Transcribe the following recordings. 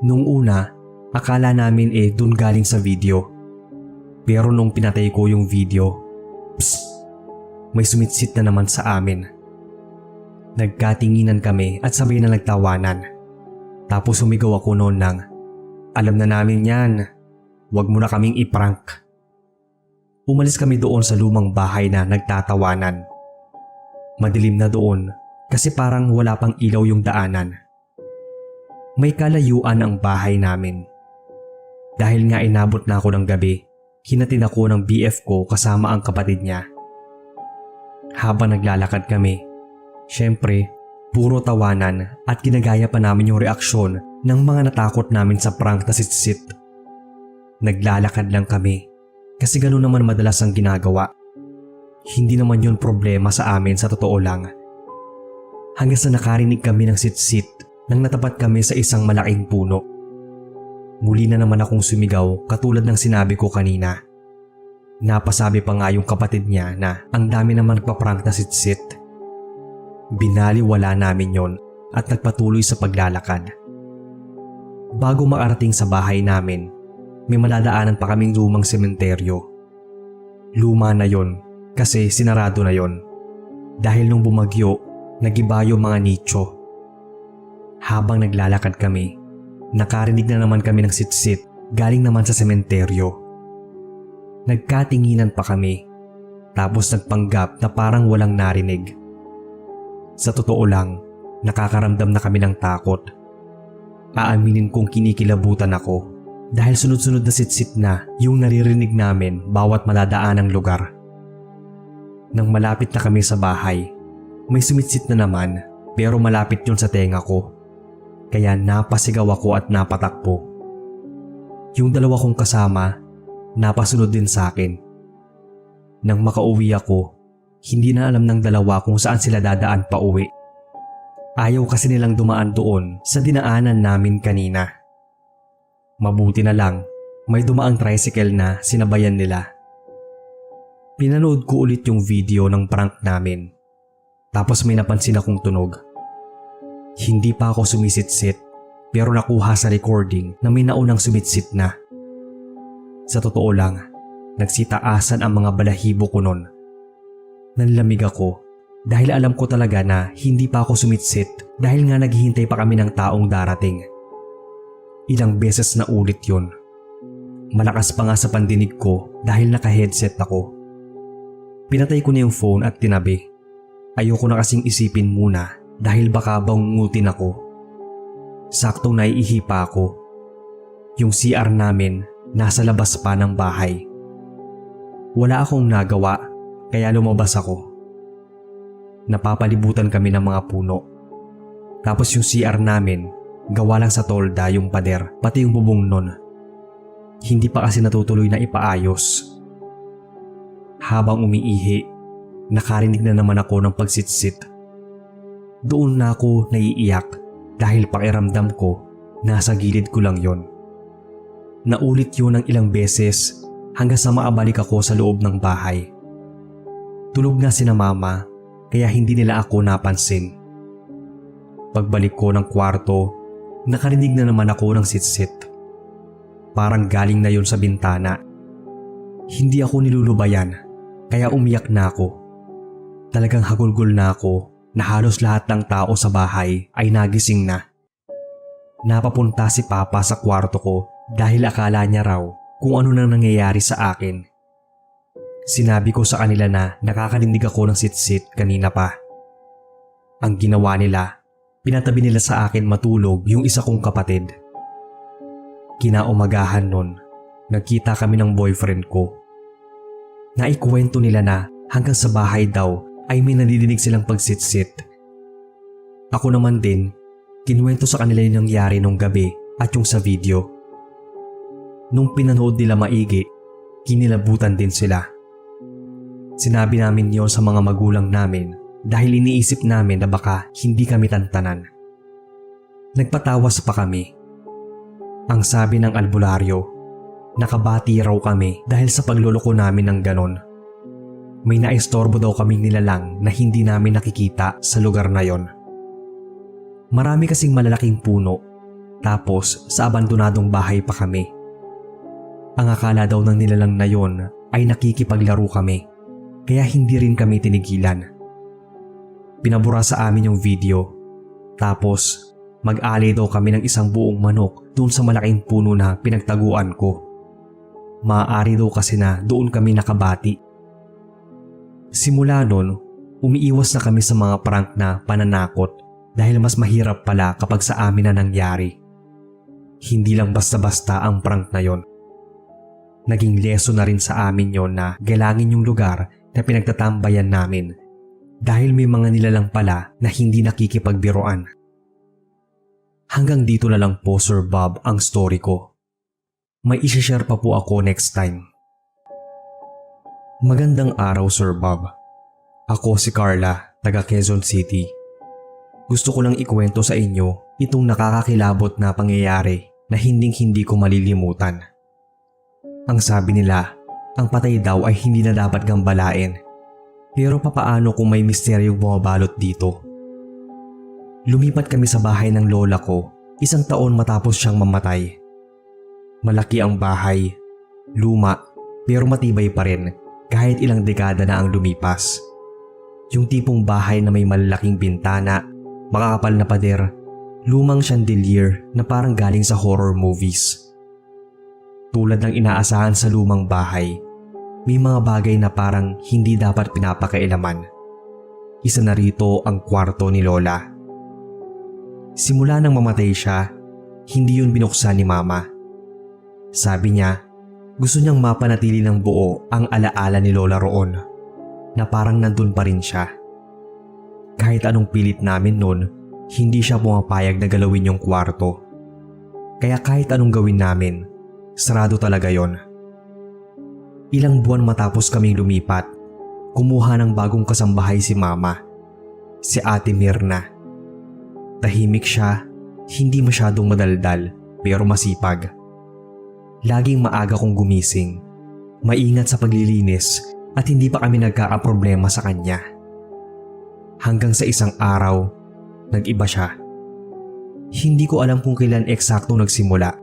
Nung una, akala namin dun galing sa video. Pero nung pinatay ko yung video, psst, may sumitsit na naman sa amin. Nagkatinginan kami at sabay na nagtawanan. Tapos sumigaw ako noon ng, "Alam na namin yan, wag mo na kaming iprank." Umalis kami doon sa lumang bahay na nagtatawanan. Madilim na doon kasi parang wala pang ilaw yung daanan. May kalayuan ang bahay namin. Dahil nga inabot na ako ng gabi, hinatid ako ng BF ko kasama ang kapatid niya. Habang naglalakad kami, syempre, puro tawanan at ginagaya pa namin yung reaksyon ng mga natakot namin sa prank na sitsit. Naglalakad lang kami kasi gano'n naman madalas ang ginagawa. Hindi naman yun problema sa amin sa totoo lang. Hanggang sa nakarinig kami ng sitsit nang natapat kami sa isang malaking puno. Muli na naman akong sumigaw katulad ng sinabi ko kanina. Napasabi pa nga yung kapatid niya na ang dami naman nagpa-prank na sitsit. Binaliwala namin yon at nagpatuloy sa paglalakad. Bago makarating sa bahay namin, may madadaanan pa kaming lumang sementeryo. Luma na yon kasi sinarado na yon dahil nung bumagyo, nagiba yung mga nicho. Habang naglalakad kami, nakarinig na naman kami ng sitsit galing naman sa sementeryo. Nagkatinginan pa kami, tapos nagpanggap na parang walang narinig. Sa totoo lang, nakakaramdam na kami ng takot. Aaminin kong kinikilabutan ako dahil sunod-sunod na sitsit na yung naririnig namin bawat madadaanang lugar. Nang malapit na kami sa bahay, may sumitsit na naman pero malapit yun sa tenga ko. Kaya napasigaw ako at napatakbo. Yung dalawa kong kasama, napasunod din sa akin. Nang makauwi ako, hindi na alam ng dalawa kung saan sila dadaan pa uwi. Ayaw kasi nilang dumaan doon sa dinaanan namin kanina. Mabuti na lang, may dumaang tricycle na sinabayan nila. Pinanood ko ulit yung video ng prank namin. Tapos may napansin akong tunog. Hindi pa ako sumisitsit pero nakuha sa recording na may naunang sumitsit na. Sa totoo lang, nagsitaasan ang mga balahibo ko nun. Nanlamig ako dahil alam ko talaga na hindi pa ako sumitsit dahil nga naghihintay pa kami ng taong darating. Ilang beses na ulit yun. Malakas pa nga sa pandinig ko dahil naka-headset ako. Pinatay ko na yung phone at tinabi. Ayoko na kasing isipin muna dahil baka bangungutin ako. Saktong naiihi pa ako. Yung CR namin nasa labas pa ng bahay. Wala akong nagawa kaya lumabas ako. Napapalibutan kami ng mga puno. Tapos yung CR namin gawa lang sa tolda yung pader pati yung bubong nun. Hindi pa kasi natutuloy na ipaayos. Habang umiihi, nakarinig na naman ako ng pagsitsit. Doon na ako naiiyak dahil pakiramdam ko nasa gilid ko lang yon. Naulit yun ng ilang beses hanggang sa maabalik ako sa loob ng bahay. Tulog na sina mama kaya hindi nila ako napansin. Pagbalik ko ng kwarto, nakarinig na naman ako ng sitsit. Parang galing na yon sa bintana. Hindi ako nilulubayan kaya umiyak na ako. Talagang hagulgol na ako na halos lahat ng tao sa bahay ay nagising na. Napapunta si Papa sa kwarto ko dahil akala niya raw kung ano nang nangyayari sa akin. Sinabi ko sa kanila na nakakarinig ako ng sitsit kanina pa. Ang ginawa nila, pinatabi nila sa akin matulog yung isa kong kapatid. Kinaumagahan nun, nagkita kami ng boyfriend ko. Naikwento nila na hanggang sa bahay daw ay may nadidinig silang pagsitsit. Ako naman din, kinuwento sa kanila yung nangyari nung gabi at yung sa video. Nung pinanood nila maigi, kinilabutan din sila. Sinabi namin yon sa mga magulang namin dahil iniisip namin na baka hindi kami tantanan. Nagpatawas pa kami. Ang sabi ng albularyo, nakabati raw kami dahil sa pagluloko namin ng ganon. May naistorbo daw kaming nilalang na hindi namin nakikita sa lugar na yon. Marami kasing malalaking puno Tapos sa abandonadong bahay pa kami. Ang akala daw ng nilalang na yon ay nakikipaglaro kami, kaya hindi rin kami tinigilan. Pinabura sa amin yung video. Tapos mag-alay daw kami ng isang buong manok doon sa malaking puno na pinagtaguan ko. Maaari daw kasi na doon kami nakabati. Simula nun, umiiwas na kami sa mga prank na pananakot dahil mas mahirap pala kapag sa amin na nangyari. Hindi lang basta-basta ang prank na yon. Naging lesson na rin sa amin yon na galangin yung lugar na pinagtatambayan namin dahil may mga nilalang pala na hindi nakikipagbiruan. Hanggang dito na lang po, Sir Bob, ang story ko. May isi-share pa po ako next time. Magandang araw, Sir Bob. Ako si Carla, taga Quezon City. Gusto ko lang ikwento sa inyo itong nakakakilabot na pangyayari na hinding-hindi ko malilimutan. Ang sabi nila, ang patay daw ay hindi na dapat gambalain. Pero papaano kung may misteryong bumabalot dito? Lumipat kami sa bahay ng lola ko 1 taon matapos siyang mamatay. Malaki ang bahay, luma pero matibay pa rin kahit ilang dekada na ang lumipas. Yung tipong bahay na may malalaking bintana, makakapal na pader, lumang chandelier na parang galing sa horror movies. Tulad ng inaasahan sa lumang bahay, may mga bagay na parang hindi dapat pinapakailaman. Isa na rito ang kwarto ni lola. Simula nang mamatay siya, hindi yun binuksan ni Mama. Sabi niya, gusto niyang mapanatili ng buo ang alaala ni Lola roon, na parang nandun pa rin siya. Kahit anong pilit namin nun, hindi siya pumapayag na galawin yung kwarto. Kaya kahit anong gawin namin, sarado talaga yon. Ilang buwan matapos kaming lumipat, kumuha ng bagong kasambahay si Mama, si Ate Mirna. Tahimik siya, hindi masyadong madaldal pero masipag. Laging maaga kong gumising, maingat sa paglilinis at hindi pa kami nagkakaproblema sa kanya. Hanggang sa isang araw, nag-iba siya. Hindi ko alam kung kailan eksakto nagsimula,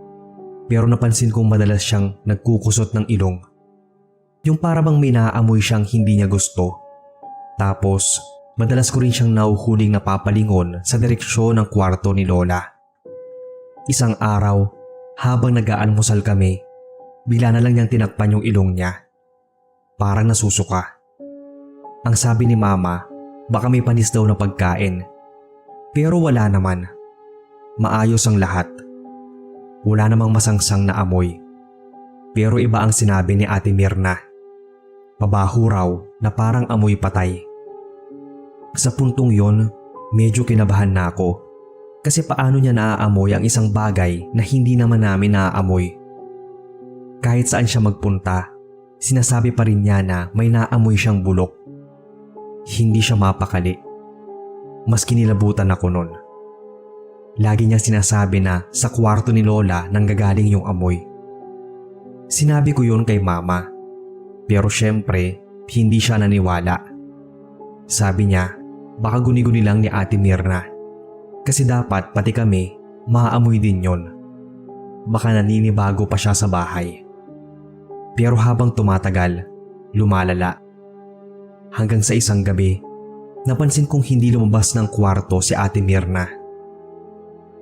pero napansin kong madalas siyang nagkukusot ng ilong. Yung para bang may naaamoy siyang hindi niya gusto. Tapos, madalas ko rin siyang nahuhuling napapalingon sa direksyon ng kwarto ni Lola. Isang araw, habang nag-aalmusal kami, bigla na lang niyang tinakpan yung ilong niya. Parang nasusuka. Ang sabi ni Mama, baka may panis daw na pagkain. Pero wala naman. Maayos ang lahat. Wala namang masangsang na amoy. Pero iba ang sinabi ni Ate Mirna. Pabaho raw na parang amoy patay. Sa puntong yon, medyo kinabahan na ako. Kasi paano niya naaamoy ang isang bagay na hindi naman namin naaamoy? Kahit saan siya magpunta, sinasabi pa rin niya na may naamoy siyang bulok. Hindi siya mapakali. Mas kinilabutan ako nun. Lagi niya sinasabi na sa kwarto ni Lola nanggagaling yung amoy. Sinabi ko yun kay Mama. Pero syempre, hindi siya naniwala. Sabi niya, baka guni-guni lang ni Ate Mirna. Kasi dapat pati kami, maaamoy din yon. Baka naninibago pa siya sa bahay. Pero habang tumatagal, lumalala. Hanggang sa isang gabi, napansin kong hindi lumabas ng kwarto si Ate Mirna.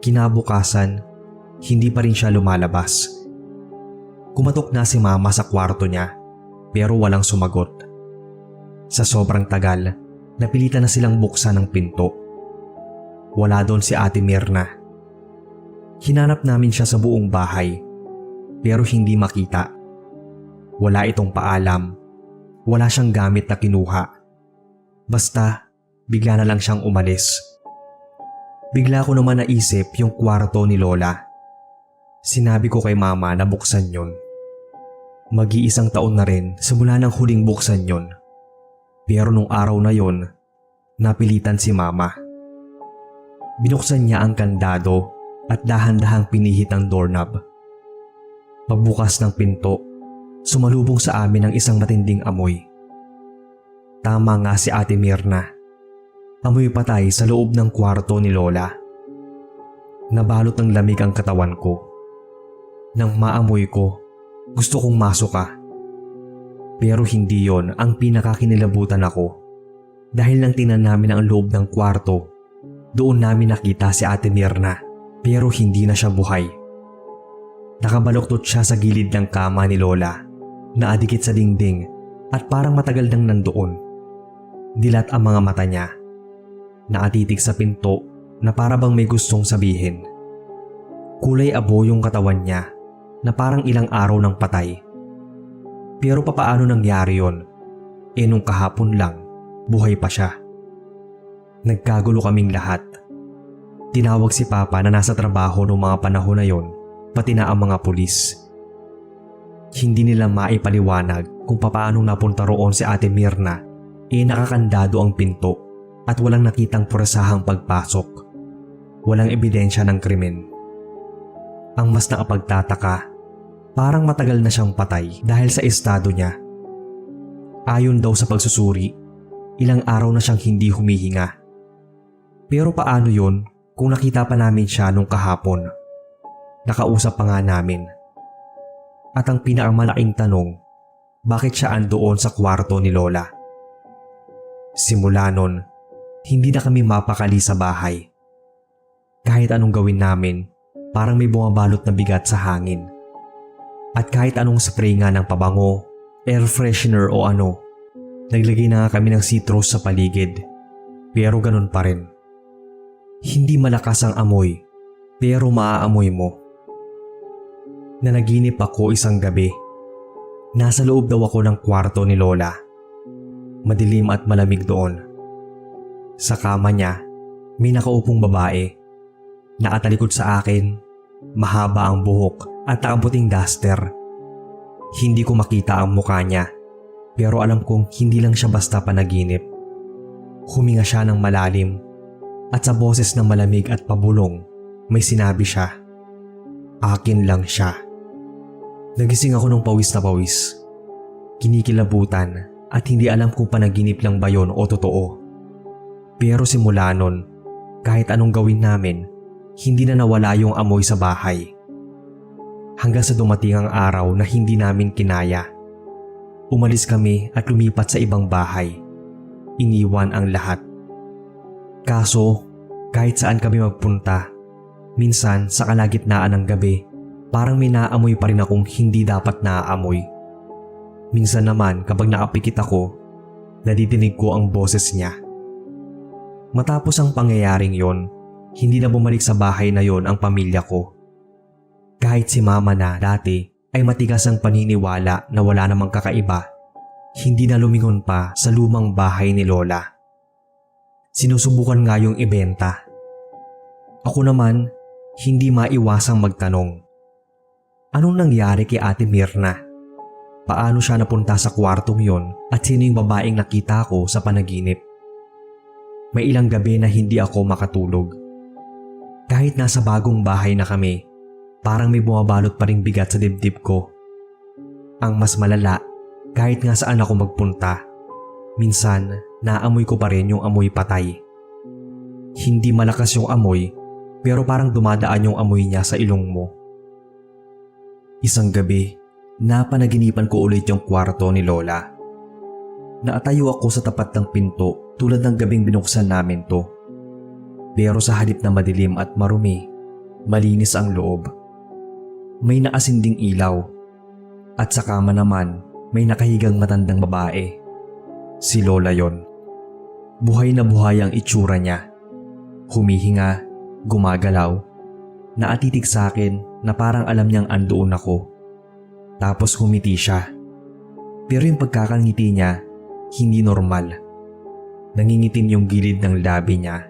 Kinabukasan, hindi pa rin siya lumalabas. Kumatok na si Mama sa kwarto niya, pero walang sumagot. Sa sobrang tagal, napilitan na silang buksan ng pinto. Wala doon si Ate Mirna. Hinanap namin siya sa buong bahay, pero hindi makita. Wala itong paalam. Wala siyang gamit na kinuha. Basta, bigla na lang siyang umalis. Bigla ko naman naisip yung kwarto ni Lola. Sinabi ko kay Mama na buksan yon. Mag-iisang taon na rin simula nang huling buksan yon. Pero nung araw na yon, napilitan si Mama. Binuksan niya ang kandado at dahan-dahang pinihit ang doorknob. Pagbukas ng pinto, sumalubong sa amin ang isang matinding amoy. Tama nga si Ate Mirna. Amoy patay sa loob ng kwarto ni Lola. Nabalot ng lamig ang katawan ko. Nang maamoy ko, gusto kong masuka. Pero hindi yon ang pinakakinilabutan ako. Dahil nang tingnan namin ang loob ng kwarto, doon namin nakita si Ate Mirna pero hindi na siya buhay. Nakabaluktot siya sa gilid ng kama ni Lola, naadikit sa dingding at parang matagal nang nandoon. Dilat ang mga mata niya. Nakatitig sa pinto na para bang may gustong sabihin. Kulay abo yung katawan niya na parang ilang araw nang patay. Pero papaano nangyari yon? Nung kahapon lang, buhay pa siya. Nagkagulo kaming lahat. Tinawag si Papa na nasa trabaho noong mga panahon na yon, pati na ang mga pulis. Hindi nila maipaliwanag kung papaano napunta roon si Ate Mirna. Nakakandado ang pinto at walang nakitang puresahang pagpasok. Walang ebidensya ng krimen. Ang mas nakapagtataka, parang matagal na siyang patay dahil sa estado niya. Ayon daw sa pagsusuri, ilang araw na siyang hindi humihinga. Pero paano yun kung nakita pa namin siya nung kahapon? Nakausap pa nga namin. At ang pinakamalaking tanong, bakit siya andoon sa kwarto ni Lola? Simula nun, hindi na kami mapakali sa bahay. Kahit anong gawin namin, parang may bumabalot na bigat sa hangin. At kahit anong spray nga ng pabango, air freshener o ano, naglagay na nga kami ng citrus sa paligid. Pero ganun pa rin. Hindi malakas ang amoy, pero maaamoy mo. Nanaginip ako isang gabi. Nasa loob daw ako ng kwarto ni Lola. Madilim at malamig doon. Sa kama niya, may nakaupong babae. Nakatalikod sa akin, mahaba ang buhok at nakaputing duster. Hindi ko makita ang mukha niya, pero alam kong hindi lang siya basta panaginip. Huminga siya ng malalim at sa boses na malamig at pabulong, may sinabi siya, "Akin lang siya." Nagising ako ng pawis na pawis. Kinikilabutan at hindi alam kung panaginip lang ba yon o totoo. Pero simula nun, kahit anong gawin namin, hindi na nawala yung amoy sa bahay. Hanggang sa dumating ang araw na hindi namin kinaya. Umalis kami at lumipat sa ibang bahay. Iniwan ang lahat. Kaso, kahit saan kami magpunta, minsan sa kalagitnaan ng gabi, parang may naamoy pa rin akong hindi dapat naaamoy. Minsan naman kapag nakapikit ako, nadidinig ko ang boses niya. Matapos ang pangyayaring yon, hindi na bumalik sa bahay na yon ang pamilya ko. Kahit si Mama na dati ay matigas ang paniniwala na wala namang kakaiba, hindi na lumingon pa sa lumang bahay ni Lola. Sinusubukan nga yung ibenta. Ako naman, hindi maiwasang magtanong. Anong nangyari kay Ate Mirna? Paano siya napunta sa kwartong yon at sino yung babaeng nakita ko sa panaginip? May ilang gabi na hindi ako makatulog. Kahit nasa bagong bahay na kami, parang may bumabalot pa ring bigat sa dibdib ko. Ang mas malala, kahit nga saan ako magpunta, minsan naamoy ko pa rin yung amoy patay. Hindi malakas yung amoy, pero parang dumadaan yung amoy niya sa ilong mo. Isang gabi, napanaginipan ko ulit yung kwarto ni Lola. Naatayo ako sa tapat ng pinto tulad ng gabing binuksan namin to. Pero sa halip na madilim at marumi, malinis ang loob. May nakasinding ilaw at sa kama naman may nakahigang matandang babae. Si Lola yon. Buhay na buhay ang itsura niya. Humihinga, gumagalaw, naatitig sa akin na parang alam niyang andoon ako. Tapos humiti siya. Pero yung pagkakangiti niya, hindi normal. Nangingitim yung gilid ng labi niya.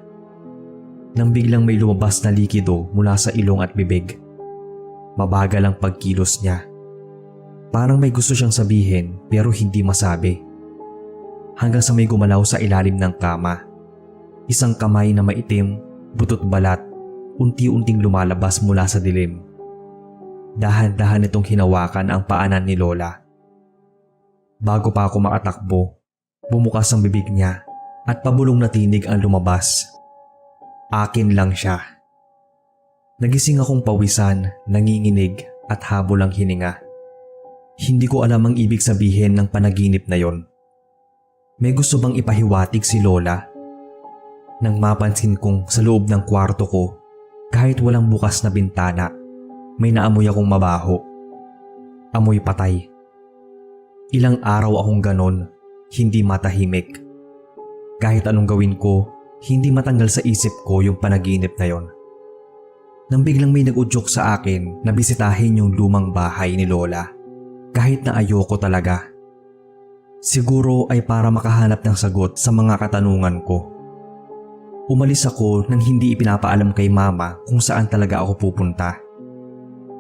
Nang biglang may lumabas na likido mula sa ilong at bibig. Mabagal ang pagkilos niya. Parang may gusto siyang sabihin pero hindi masabi. Hanggang sa may gumalaw sa ilalim ng kama. Isang kamay na maitim, butot balat, unti-unting lumalabas mula sa dilim. Dahan-dahan itong hinawakan ang paanan ni Lola. Bago pa ako makatakbo, bumukas ang bibig niya at pabulong na tinig ang lumabas. Akin lang siya. Nagising akong pawisan, nanginginig at habol ang hininga. Hindi ko alam ang ibig sabihin ng panaginip na yon. May gusto bang ipahiwatig si Lola? Nang mapansin kong sa loob ng kwarto ko, kahit walang bukas na bintana, may naamoy akong mabaho. Amoy patay. Ilang araw akong ganon, hindi matahimik. Kahit anong gawin ko, hindi matanggal sa isip ko yung panaginip na yon. Nang biglang may nag-udyok sa akin na bisitahin yung lumang bahay ni Lola, kahit na ayoko talaga. Siguro ay para makahanap ng sagot sa mga katanungan ko. Umalis ako nang hindi ipinapaalam kay Mama kung saan talaga ako pupunta.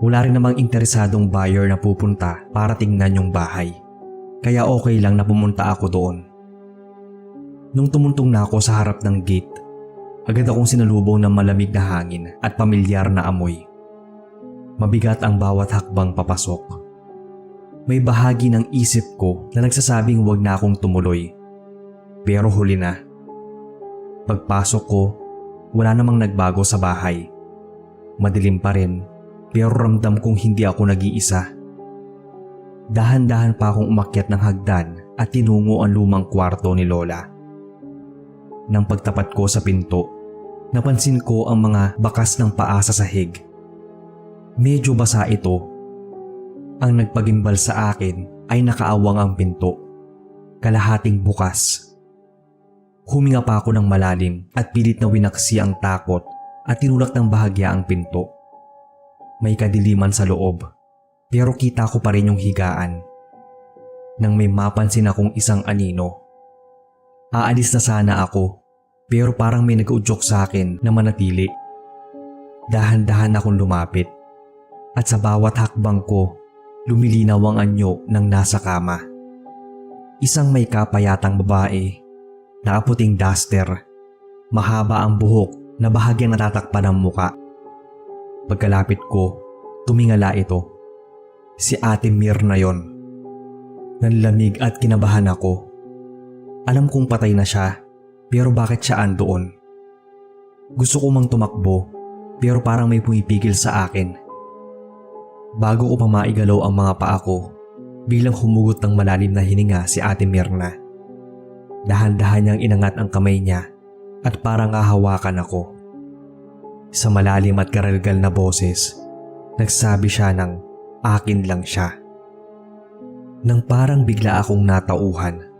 Wala rin namang interesadong buyer na pupunta para tingnan yung bahay. Kaya okay lang na pumunta ako doon. Nung tumuntong na ako sa harap ng gate, agad akong sinalubong ng malamig na hangin at pamilyar na amoy. Mabigat ang bawat hakbang papasok. May bahagi ng isip ko na nagsasabing wag na akong tumuloy. Pero huli na. Pagpasok ko, wala namang nagbago sa bahay. Madilim pa rin, pero ramdam kong hindi ako nag-iisa. Dahan-dahan pa akong umakyat ng hagdan at tinungo ang lumang kwarto ni Lola. Nang pagtapat ko sa pinto, napansin ko ang mga bakas ng paa sa sahig. Medyo basa ito. Ang nagpagimbal sa akin ay nakaawang ang pinto, kalahating bukas. Huminga pa ako ng malalim at pilit na winaksi ang takot at tinulak ng bahagya ang pinto. May kadiliman sa loob, pero kita ko pa rin yung higaan. Nang may mapansin akong isang anino. Aalis na sana ako, pero parang may nag-udyok sa akin na manatili. Dahan-dahan akong lumapit, at sa bawat hakbang ko, lumilinaw ang anyo ng nasa kama. Isang may kapayatang babae, nakaputing duster, mahaba ang buhok na bahagyang natatakpan ng muka. Pagkalapit ko, tumingala ito. Si Ate Mirna yon. Nanlamig at kinabahan ako. Alam kong patay na siya, pero bakit siya andoon? Gusto ko mang tumakbo, pero parang may pumipigil sa akin. Bago ko pa maigalaw ang mga paa ko, biglang humugot ng malalim na hininga si Ate Mirna. Dahan-dahan niyang inangat ang kamay niya at parang hahawakan ako. Sa malalim at karalgal na boses, nagsabi siya ng akin lang siya. Nang parang bigla akong natauhan.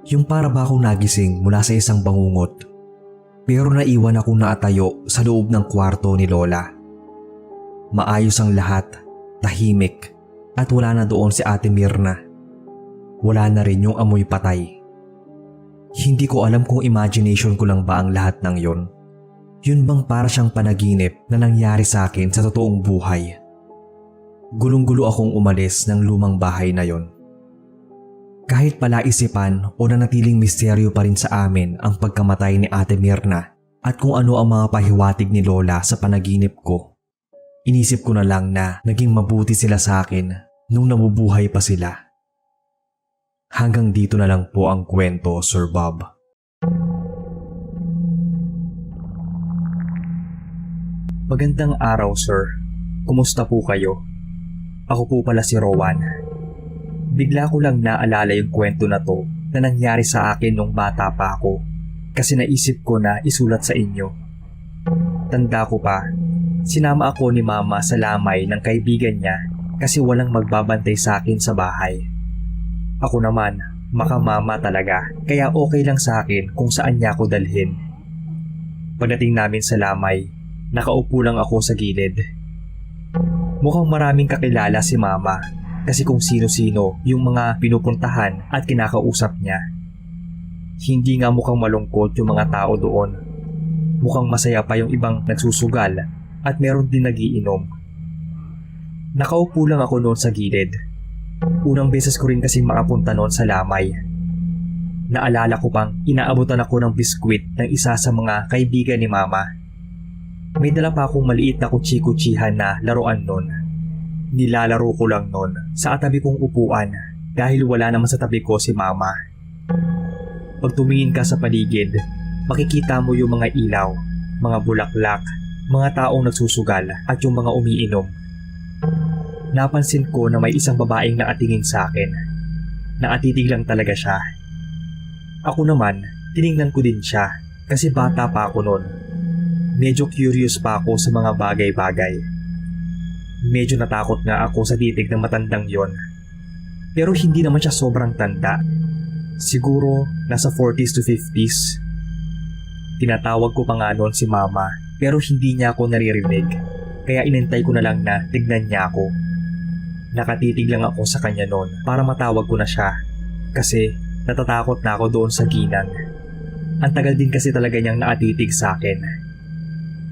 Yung para ba akong nagising mula sa isang bangungot, pero naiwan akong naatayo sa loob ng kwarto ni Lola. Maayos ang lahat. Tahimik at wala na doon si Ate Mirna. Wala na rin yung amoy patay. Hindi ko alam kung imagination ko lang ba ang lahat ng yon. Yun bang para siyang panaginip na nangyari sa akin sa totoong buhay? Gulong-gulo akong umalis ng lumang bahay na yon. Kahit palaisipan o nanatiling misteryo pa rin sa amin ang pagkamatay ni Ate Mirna at kung ano ang mga pahiwatig ni Lola sa panaginip ko, inisip ko na lang na naging mabuti sila sa akin nung nabubuhay pa sila. Hanggang dito na lang po ang kwento, Sir Bob. Magandang araw, sir. Kumusta po kayo? Ako po pala si Rowan. Bigla ko lang naalala yung kwento na to na nangyari sa akin nung bata pa ako kasi naisip ko na isulat sa inyo. Tanda ko pa, sinama ako ni Mama sa lamay ng kaibigan niya kasi walang magbabantay sa akin sa bahay. Ako naman, makamama talaga, kaya okay lang sa akin kung saan niya ako dalhin. Pagdating namin sa lamay, nakaupo lang ako sa gilid. Mukhang maraming kakilala si Mama kasi kung sino-sino yung mga pinupuntahan at kinakausap niya. Hindi nga mukhang malungkot yung mga tao doon. Mukhang masaya pa yung ibang nagsusugal at meron din nagiinom. Nakaupo lang ako noon sa gilid. Unang beses ko rin kasi makapunta noon sa lamay. Naalala ko pang inaabutan ako ng biskwit ng isa sa mga kaibigan ni Mama. May dala pa akong maliit na kutsi-kutsihan na laruan noon. Nilalaro ko lang noon sa atabi kong upuan dahil wala naman sa tabi ko si Mama. Pag tumingin ka sa paligid, makikita mo yung mga ilaw, mga bulaklak, mga taong nagsusugal at yung mga umiinom. Napansin ko na may isang babaeng nakatingin sa akin. Nakatitig lang talaga siya. Ako naman, tiningnan ko din siya kasi bata pa ako noon. Medyo curious pa ako sa mga bagay-bagay. Medyo natakot nga ako sa titig ng matandang yon. Pero hindi naman siya sobrang tanda. Siguro nasa 40s to 50s. Tinatawag ko pa nga noon si Mama pero hindi niya ako naririnig. Kaya inintay ko na lang na tignan niya ako. Nakatitig lang ako sa kanya noon para matawag ko na siya. Kasi natatakot na ako doon sa ginang. Ang tagal din kasi talaga niyang nakatitig sa akin.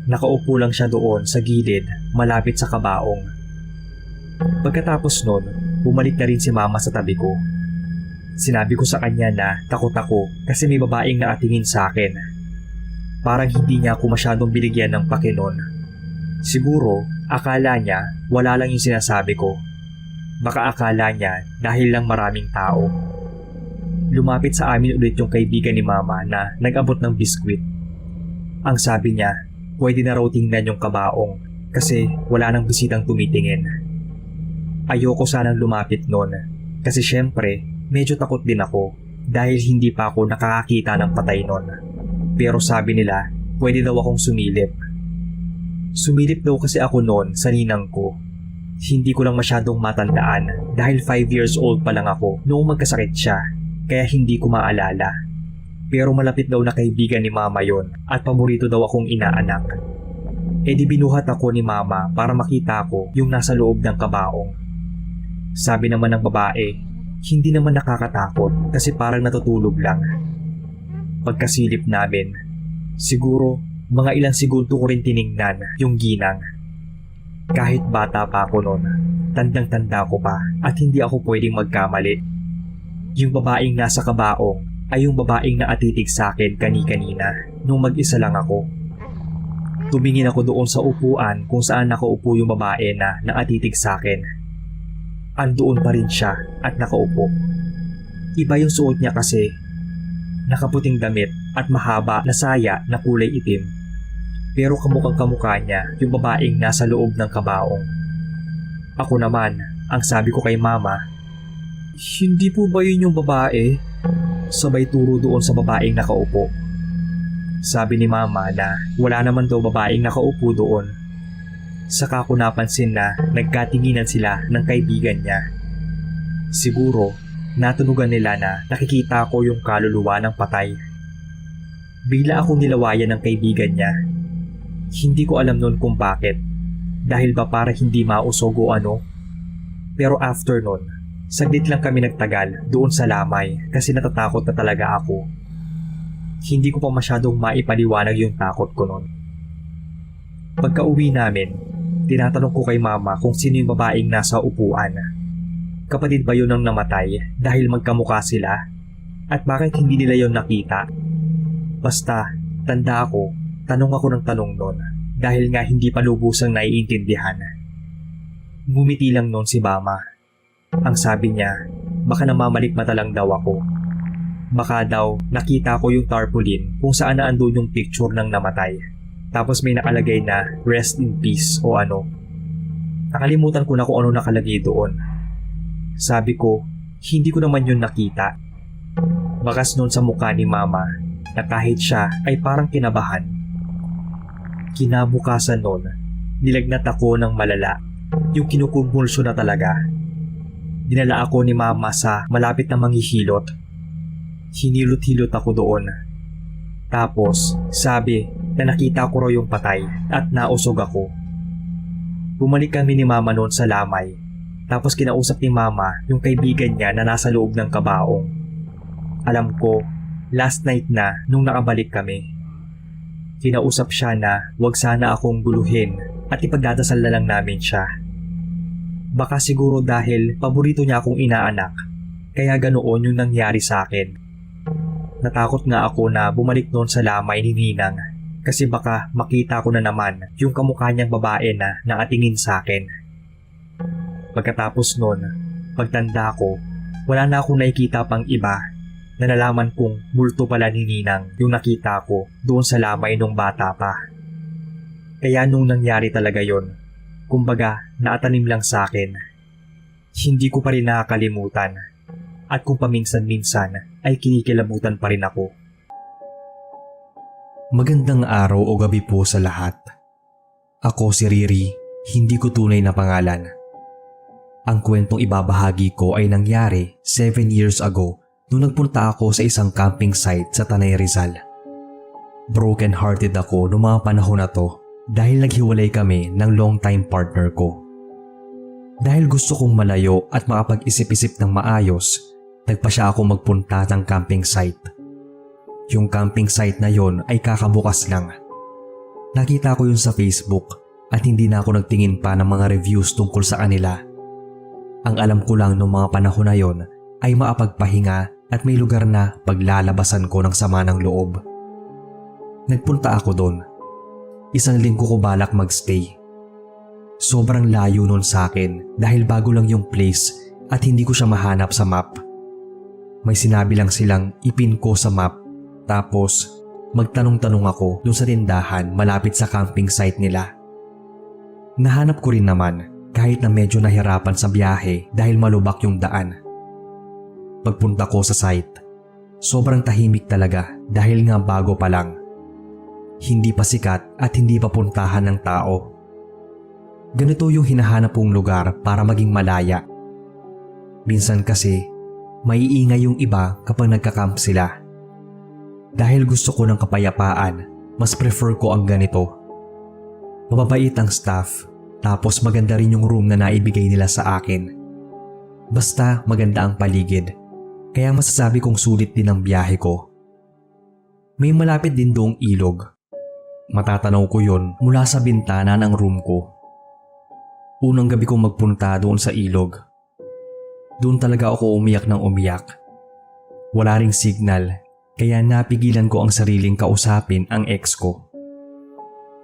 Nakaupo lang siya doon sa gilid malapit sa kabaong. Pagkatapos noon, bumalik na rin si Mama sa tabi ko. Sinabi ko sa kanya na takot ako kasi may babaeng nakatingin sa akin. Parang hindi niya ako masyadong binigyan ng pake noon. Siguro, akala niya wala lang yung sinasabi ko. Baka akala niya dahil lang maraming tao. Lumapit sa amin ulit yung kaibigan ni Mama na nag-abot ng biskwit. Ang sabi niya, pwede na raw tingnan yung kabaong kasi wala nang bisitang tumitingin. Ayoko sanang lumapit noon kasi syempre medyo takot din ako dahil hindi pa ako nakakakita ng patay noon. Pero sabi nila, pwede daw akong sumilip. Sumilip daw kasi ako noon sa ninang ko. Hindi ko lang masyadong matandaan dahil 5 years old pa lang ako noong magkasakit siya, kaya hindi ko maalala. Pero malapit daw na kaibigan ni Mama yon at paborito daw akong inaanak. E di binuhat ako ni Mama para makita ko yung nasa loob ng kabaong. Sabi naman ng babae, hindi naman nakakatakot kasi parang natutulog lang. Pagkasilip namin, siguro mga ilang segundo ko rin tiningnan yung ginang. Kahit bata pa ako noon, tandang-tanda ko pa at hindi ako pwedeng magkamali. Yung babaeng nasa kabaong ay yung babaeng naatitig sa akin kani-kanina nung mag-isa lang ako. Tumingin ako doon sa upuan kung saan nakaupo yung babae na naatitig sa akin. Andoon pa rin siya at nakaupo. Iba yung suot niya kasi. Nakaputing damit at mahaba na saya na kulay itim. Pero kamukhang-kamukha niya yung babaeng nasa loob ng kabaong. Ako naman, ang sabi ko kay Mama, hindi po ba yun yung babae? Sabay turo doon sa babaeng nakaupo. Sabi ni Mama na wala naman daw babaeng nakaupo doon. Saka ko napansin na nagkatinginan sila ng kaibigan niya. Siguro, natunugan nila na nakikita ko yung kaluluwa ng patay. Bigla akong nilawayan ng kaibigan niya. Hindi ko alam noon kung bakit. Dahil ba para hindi mausog o ano? Pero after noon, saglit lang kami nagtagal doon sa lamay kasi natatakot na talaga ako. Hindi ko pa masyadong maipaliwanag yung takot ko noon. Pagka-uwi namin, tinatanong ko kay Mama kung sino yung babaeng nasa upuan. Kapatid ba yun ang namatay dahil magkamukha sila? At bakit hindi nila yon nakita? Basta, tanda ako, tanong ako ng tanong noon dahil nga hindi pa lubusang naiintindihan. Ngumiti lang noon si Mama. Ang sabi niya, baka namamalikmata lang daw ako. Baka daw nakita ko yung tarpaulin kung saan naandun yung picture ng namatay. Tapos may nakalagay na rest in peace o ano. Nakalimutan ko na kung ano nakalagay doon. Sabi ko, hindi ko naman yun nakita. Bakas noon sa mukha ni Mama na kahit siya ay parang kinabahan. Kinabukasan noon, nilagnat ako ng malala. Yung kinukumbulso na talaga. Dinala ako ni Mama sa malapit na manghihilot. Hinilot-hilot ako doon. Tapos, sabi na nakita ko raw yung patay at nausog ako. Bumalik kami ni Mama noon sa lamay. Tapos kinausap ni Mama yung kaibigan niya na nasa loob ng kabaong. Alam ko, last night na nung nakabalik kami. Kinausap siya na wag sana akong guluhin at ipagdadasal na lang namin siya. Baka siguro dahil paborito niya akong inaanak, kaya ganoon yung nangyari sa akin. Natakot nga ako na bumalik noon sa lamay ni Ninang kasi baka makita ko na naman yung kamukha niyang babae na nakatingin sa akin. Pagkatapos noon, pagtanda ko, wala na akong nakikita pang iba na nalaman kong multo pala ni Ninang yung nakita ko doon sa lamay nung bata pa. Kaya nung nangyari talaga yon, kumbaga naatanim lang sa akin. Hindi ko pa rin nakakalimutan at kung paminsan-minsan ay kinikilabutan pa rin ako. Magandang araw o gabi po sa lahat. Ako si Riri, hindi ko tunay na pangalan. Ang kwentong ibabahagi ko ay nangyari 7 years ago nung nagpunta ako sa isang camping site sa Tanay Rizal. Broken hearted ako noong mga panahon na to dahil naghiwalay kami ng long time partner ko. Dahil gusto kong malayo at makapag-isip-isip ng maayos, nagpa siya ako magpunta ng camping site. Yung camping site na yon ay kakabukas lang. Nakita ko yun sa Facebook at hindi na ako nagtingin pa ng mga reviews tungkol sa kanila. Ang alam ko lang noong mga panahon na yon ay maapagpahinga at may lugar na paglalabasan ko ng sama ng loob. Nagpunta ako doon. Isang linggo ko balak magstay. Sobrang layo nun sa akin dahil bago lang yung place at hindi ko siya mahanap sa map. May sinabi lang silang ipin ko sa map. Tapos, magtanong-tanong ako dun sa tindahan malapit sa camping site nila. Nahanap ko rin naman kahit na medyo nahirapan sa biyahe dahil malubak yung daan. Pagpunta ko sa site, sobrang tahimik talaga dahil nga bago pa lang. Hindi pa sikat at hindi pa puntahan ng tao. Ganito yung hinahanap kong lugar para maging malaya. Minsan kasi, maiingay yung iba kapag nagka-camp sila. Dahil gusto ko ng kapayapaan, mas prefer ko ang ganito. Mababait ang staff, tapos maganda rin yung room na naibigay nila sa akin. Basta maganda ang paligid, kaya masasabi kong sulit din ang biyahe ko. May malapit din doong ilog. Matatanaw ko yon mula sa bintana ng room ko. Unang gabi kong magpunta doon sa ilog. Doon talaga ako umiyak ng umiyak. Wala ring signal. Kaya napigilan ko ang sariling kausapin ang ex ko.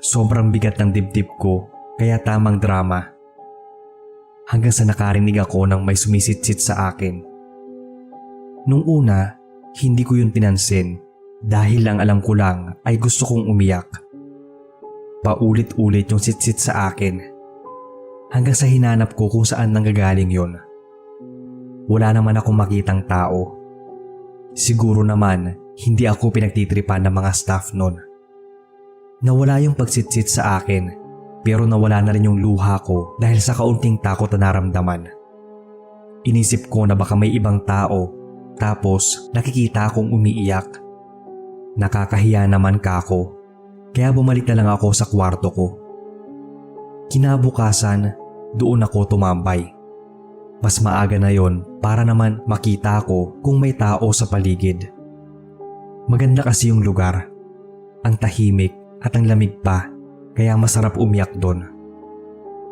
Sobrang bigat ng dibdib ko, kaya tamang drama. Hanggang sa nakarinig ako ng may sumisitsit sa akin. Nung una, hindi ko yun pinansin dahil ang alam ko lang ay gusto kong umiyak. Paulit-ulit yung sitsit sa akin. Hanggang sa hinanap ko kung saan nanggagaling yun. Wala naman akong makitang tao. Siguro naman, hindi ako pinagtitripan ng mga staff nun. Nawala yung pagsitsit sa akin, pero nawala na rin yung luha ko dahil sa kaunting takot na naramdaman. Inisip ko na baka may ibang tao, tapos nakikita akong umiiyak. Nakakahiya naman kako, kaya bumalik na lang ako sa kwarto ko. Kinabukasan, doon ako tumambay. Mas maaga na yon para naman makita ko kung may tao sa paligid. Maganda kasi yung lugar. Ang tahimik at ang lamig pa, kaya masarap umiyak doon.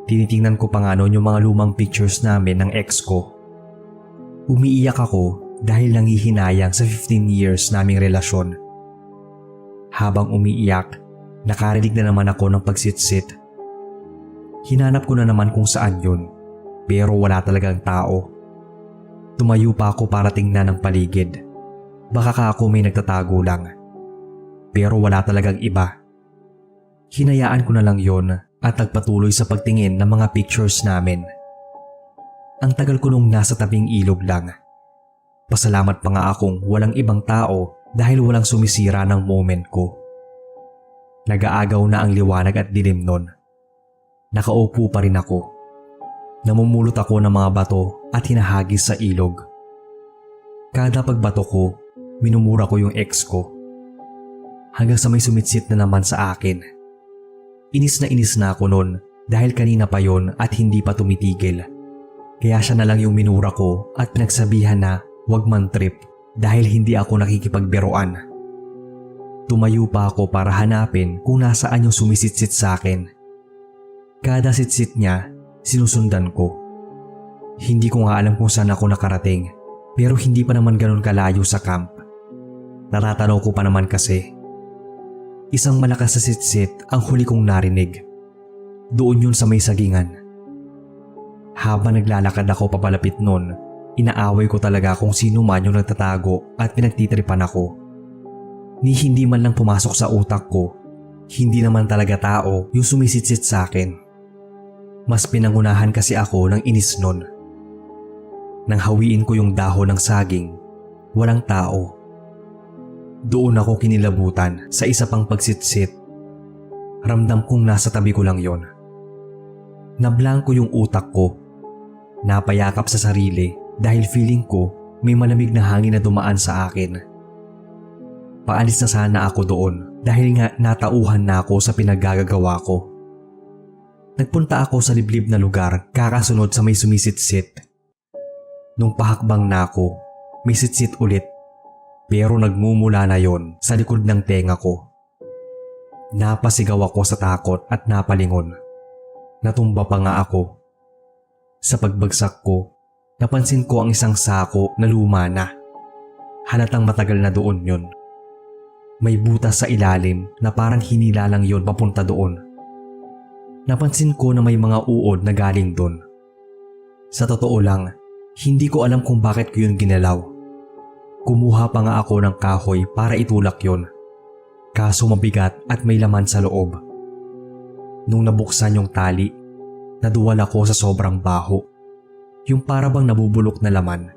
Tinitingnan ko pa nga noon yung mga lumang pictures namin ng ex ko. Umiiyak ako dahil nangihinayang sa 15 years naming relasyon. Habang umiiyak, nakarinig na naman ako ng pagsitsit. Hinanap ko na naman kung saan yun, pero wala talagang tao. Tumayo pa ako para tingnan ang paligid. Baka ka ako may nagtatago lang. Pero wala talagang iba. Hinayaan ko na lang yon at nagpatuloy sa pagtingin ng mga pictures namin. Ang tagal ko nung nasa tabing ilog lang. Pasalamat pa nga akong walang ibang tao dahil walang sumisira ng moment ko. Nag-aagaw na ang liwanag at dilim nun. Nakaupo pa rin ako. Namumulot ako ng mga bato at hinahagis sa ilog. Kada pagbato ko, minumura ko yung ex ko. Hanggang sa may sumitsit na naman sa akin. Inis na ako nun dahil kanina pa yon at hindi pa tumitigil. Kaya siya na lang yung minura ko at pinagsabihan na wag man trip dahil hindi ako nakikipagbiruan. Tumayo pa ako para hanapin kung nasaan yung sumisitsit sa akin. Kada sitsit niya, sinusundan ko. Hindi ko nga alam kung saan ako nakarating pero hindi pa naman ganun kalayo sa camp. Natatanaw ko pa naman kasi. Isang malakas na sitsit ang huli kong narinig. Doon yun sa may sagingan. Habang naglalakad ako papalapit nun, inaaway ko talaga kung sino man yung nagtatago at pinagtitripan ako. Ni hindi man lang pumasok sa utak ko hindi naman talaga tao yung sumisitsit sa akin. Mas pinangunahan kasi ako ng inis nun. Nang hawiin ko yung dahon ng saging, walang tao. Doon ako kinilabutan sa isa pang pagsitsit. Ramdam kong nasa tabi ko lang yon. Nablangko yung utak ko. Napayakap sa sarili dahil feeling ko may malamig na hangin na dumaan sa akin. Paalis na sana ako doon dahil nga natauhan na ako sa pinaggagawa ko. Nagpunta ako sa liblib na lugar kakasunod sa may sumisitsit. Nung pahakbang na ako, may sitsit ulit. Pero nagmumula na yon sa likod ng tenga ko. Napasigaw ako sa takot at napalingon. Natumba pa nga ako. Sa pagbagsak ko, napansin ko ang isang sako na luma na. Halatang matagal na doon yon. May butas sa ilalim na parang hinila lang yon papunta doon. Napansin ko na may mga uod na galing doon. Sa totoo lang, hindi ko alam kung bakit ko yun ginalaw. Kumuha pa nga ako ng kahoy para itulak yon. Kaso mabigat at may laman sa loob. Nung nabuksan yung tali, naduwal ako sa sobrang baho. Yung parabang nabubulok na laman.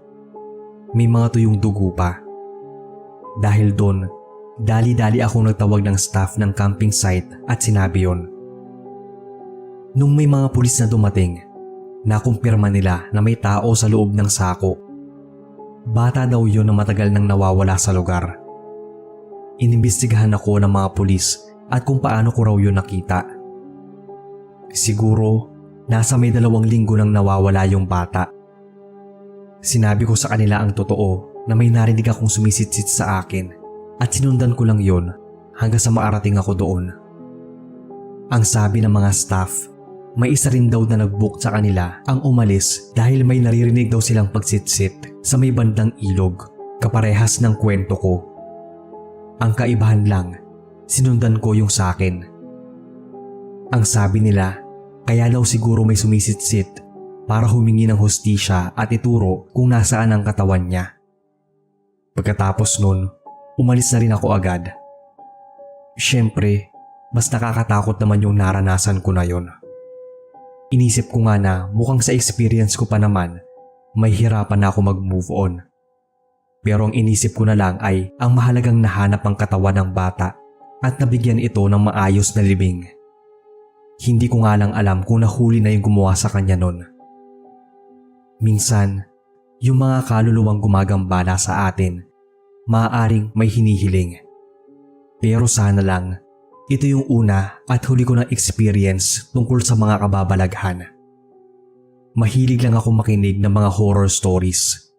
May mga tuyong dugo pa. Dahil doon, dali-dali akong nagtawag ng staff ng camping site at sinabi yon. Nung may mga pulis na dumating, nakumpirma nila na may tao sa loob ng sako. Bata daw yon na matagal nang nawawala sa lugar. Inimbestigahan ako ng mga pulis at kung paano ko raw yun nakita. Siguro, nasa may 2 linggo nang nawawala yung bata. Sinabi ko sa kanila ang totoo na may narinig akong sumisitsit sa akin at sinundan ko lang yon hanggang sa maarating ako doon. Ang sabi ng mga staff, may isa rin daw na nag-book sa kanila ang umalis dahil may naririnig daw silang pagsitsit sa may bandang ilog, kaparehas ng kwento ko. Ang kaibahan lang, sinundan ko yung sa akin. Ang sabi nila, kaya daw siguro may sumisitsit para humingi ng hustisya at ituro kung nasaan ang katawan niya. Pagkatapos nun, umalis na rin ako agad. Siyempre, mas nakakatakot naman yung naranasan ko na yon. Inisip ko nga na mukhang sa experience ko pa naman, may hirapan na ako mag-move on. Pero ang inisip ko na lang ay ang mahalagang nahanap ang katawan ng bata at nabigyan ito ng maayos na libing. Hindi ko nga lang alam kung nahuli na yung gumawa sa kanya nun. Minsan, yung mga kaluluwang gumagambala sa atin, maaaring may hinihiling. Pero sana lang, ito yung una at huli ko ng experience tungkol sa mga kababalaghan. Mahilig lang ako makinig ng mga horror stories,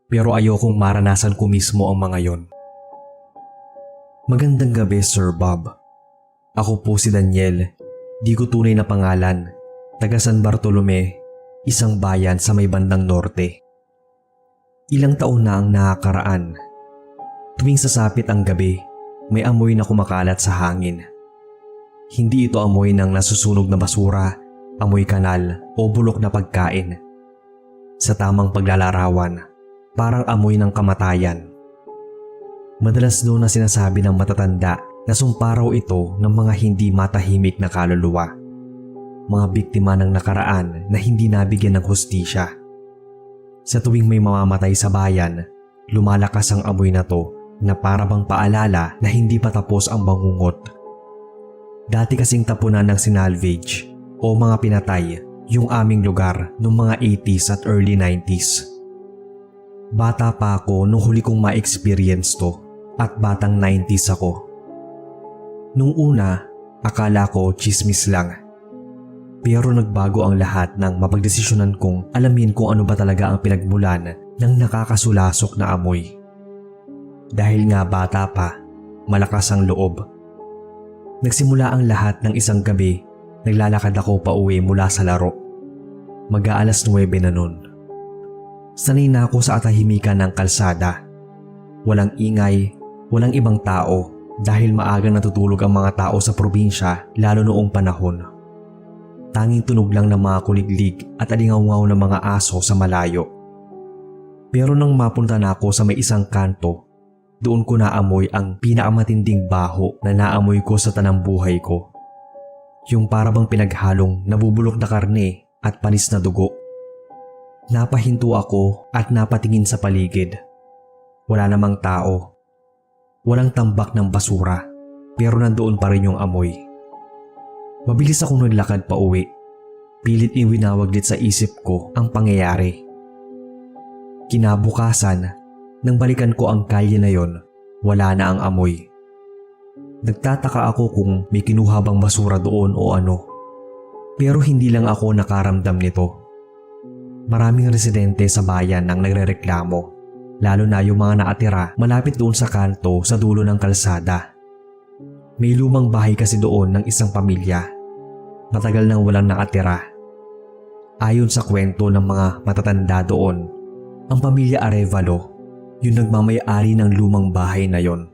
pero ayokong maranasan ko mismo ang mga yon. Magandang gabi, Sir Bob. Ako po si Daniel, di ko tunay na pangalan, taga San Bartolome, isang bayan sa may bandang norte. Ilang taon na ang nakakaraan. Tuwing sasapit ang gabi, may amoy na kumakalat sa hangin. Hindi ito amoy ng nasusunog na basura, amoy kanal o bulok na pagkain. Sa tamang paglalarawan, parang amoy ng kamatayan. Madalas doon na sinasabi ng matatanda na sumparaw ito ng mga hindi matahimik na kaluluwa. Mga biktima ng nakaraan na hindi nabigyan ng hustisya. Sa tuwing may mamamatay sa bayan, lumalakas ang amoy na to na parabang paalala na hindi pa tapos ang bangungot. Dati kasing tapunan ng sinalvage o mga pinatay yung aming lugar noong mga 80s at early 90s. Bata pa ako nung huli kong ma-experience to at batang 90s ako. Nung una, akala ko chismis lang. Pero nagbago ang lahat nang mapagdesisyonan kong alamin kung ano ba talaga ang pinagmulan ng nakakasulasok na amoy. Dahil nga bata pa, malakas ang loob. Nagsimula ang lahat ng isang gabi, naglalakad ako pa uwi mula sa laro. Mag-aalas 9 na nun. Sanay na ako sa atahimikan ng kalsada. Walang ingay, walang ibang tao dahil maagang natutulog ang mga tao sa probinsya lalo noong panahon. Tanging tunog lang ng mga kuliglig at alingaw-ngaw ng mga aso sa malayo. Pero nang mapunta na ako sa may isang kanto, doon ko naamoy ang pinakamatinding baho na naamoy ko sa tanang buhay ko. Yung para bang pinaghalong nabubulok na karne at panis na dugo. Napahinto ako at napatingin sa paligid. Wala namang tao. Walang tambak ng basura, pero nandoon pa rin yung amoy. Mabilis akong naglakad pa uwi. Pilit iwinawaglit sa isip ko ang pangyayari. Kinabukasan, nang balikan ko ang kalye na yon, wala na ang amoy. Nagtataka ako kung may kinuha bang basura doon o ano. Pero hindi lang ako nakaramdam nito. Maraming residente sa bayan ang nagrereklamo, lalo na yung mga nakatira malapit doon sa kanto sa dulo ng kalsada. May lumang bahay kasi doon ng isang pamilya. Matagal nang walang nakatira. Ayon sa kwento ng mga matatanda doon, ang pamilya Arevalo, yung nagmamay-ari ng lumang bahay na yon,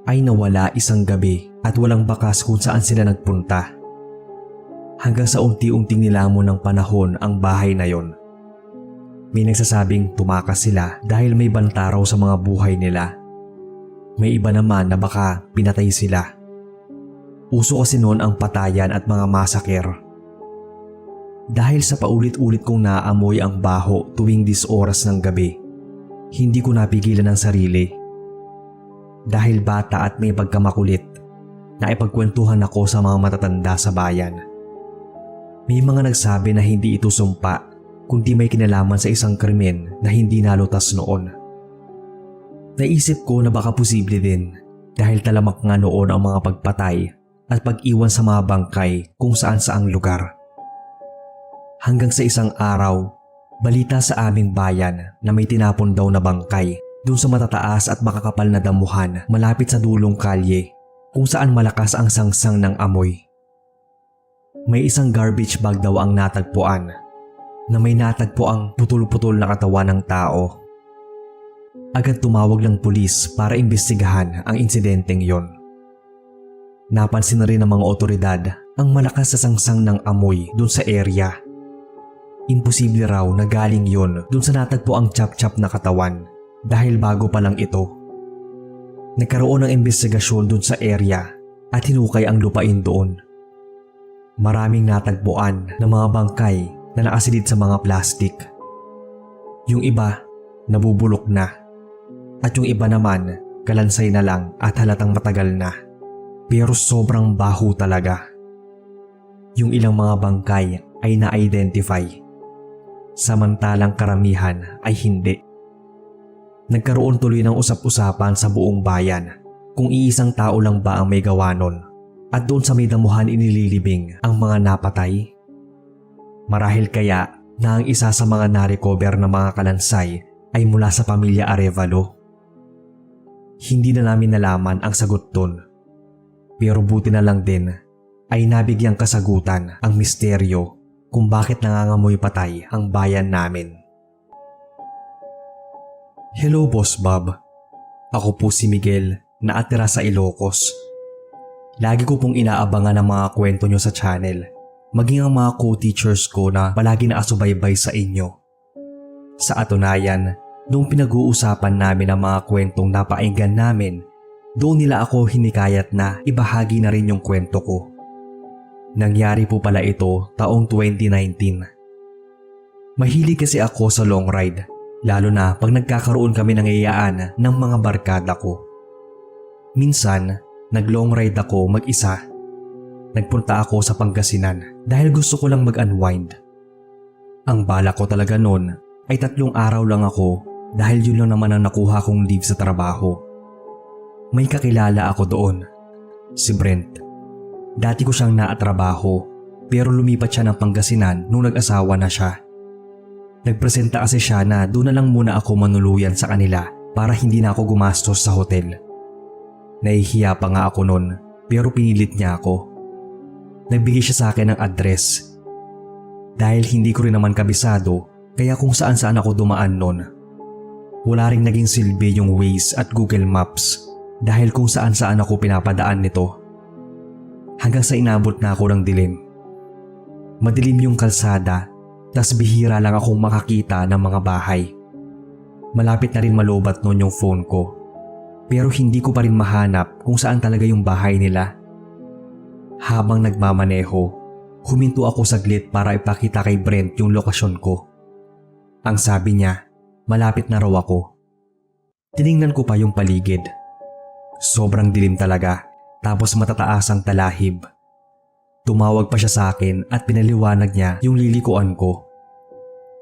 ay nawala isang gabi at walang bakas kung saan sila nagpunta. Hanggang sa unti-unting nilamon ng panahon ang bahay na yon. May nagsasabing tumakas sila dahil may banta raw sa mga buhay nila. May iba naman na baka pinatay sila. Uso kasi noon ang patayan at mga masaker. Dahil sa paulit-ulit kong naaamoy ang baho tuwing oras ng gabi, hindi ko napigilan ang sarili. Dahil bata at may pagkamakulit, naipagkwentuhan ako sa mga matatanda sa bayan. May mga nagsabi na hindi ito sumpa, kundi may kinalaman sa isang krimen na hindi nalutas noon. Naisip ko na baka posible din dahil talamak nga noon ang mga pagpatay at pag-iwan sa mga bangkay kung saan-saang lugar. Hanggang sa isang araw, balita sa aming bayan na may tinapon daw na bangkay dun sa matataas at makakapal na damuhan malapit sa dulong kalye kung saan malakas ang sangsang ng amoy. May isang garbage bag daw ang natagpuan na may natagpo ang putol-putol na katawan ng tao. Agad tumawag ng pulis para imbestigahan ang insidenteng yon. Napansin na rin ng mga otoridad ang malakas na sangsang ng amoy dun sa area. Imposible raw na galing yon dun sa natagpo ang chap-chap na katawan dahil bago pa lang ito. Nagkaroon ng investigasyon dun sa area at hinukay ang lupain doon. Maraming natagpuan na mga bangkay na nakasilid sa mga plastik. Yung iba, nabubulok na. At yung iba naman, kalansay na lang at halatang matagal na. Pero sobrang baho talaga. Yung ilang mga bangkay ay na-identify. Samantalang karamihan ay hindi. Nagkaroon tuloy ng usap-usapan sa buong bayan kung iisang tao lang ba ang may gawa nun at doon sa may damuhan inililibing ang mga napatay. Marahil kaya na ang isa sa mga na-recover na mga kalansay ay mula sa pamilya Arevalo. Hindi na namin nalaman ang sagot dun. Pero buti na lang din ay nabigyang kasagutan ang misteryo kung bakit nangangamoy patay ang bayan namin. Hello Boss Bob. Ako po si Miguel na atira sa Ilocos. Lagi ko pong inaabangan ang mga kwento nyo sa channel, maging ang mga co-teachers ko na palagi na asubaybay sa inyo. Sa atunayan, noong pinag-uusapan namin ang mga kwentong napainggan namin, doon nila ako hinikayat na ibahagi na rin yung kwento ko. Nangyari po pala ito taong 2019. Mahilig kasi ako sa long ride, lalo na pag nagkakaroon kami ng iyaan ng mga barkada ko. Minsan, nag-long ride ako mag-isa. Nagpunta ako sa Pangasinan dahil gusto ko lang mag-unwind. Ang bala ko talaga noon ay 3 araw lang ako dahil yun lang naman ang nakuha kong leave sa trabaho. May kakilala ako doon, si Brent. Dati ko siyang naatrabaho pero lumipat siya ng Pangasinan nung nag-asawa na siya. Nagpresenta kasi siya na doon na lang muna ako manuluyan sa kanila para hindi na ako gumastos sa hotel. Nahihiya pa nga ako noon pero pinilit niya ako. Nagbigay siya sa akin ng address. Dahil hindi ko rin naman kabisado kaya kung saan-saan ako dumaan noon. Wala ring naging silbi yung Waze at Google Maps dahil kung saan-saan ako pinapadaan nito. Hanggang sa inabot na ako ng dilim. Madilim yung kalsada, tas bihira lang akong makakita ng mga bahay. Malapit na rin malobat noon yung phone ko. pero hindi ko pa rin mahanap kung saan talaga yung bahay nila. Habang nagmamaneho, huminto ako saglit para ipakita kay Brent yung lokasyon ko. Ang sabi niya, malapit na raw ako. Tiningnan ko pa yung paligid. Sobrang dilim talaga, tapos matataas ang talahib. Tumawag pa siya sa akin at pinaliwanag niya yung lilikuan ko.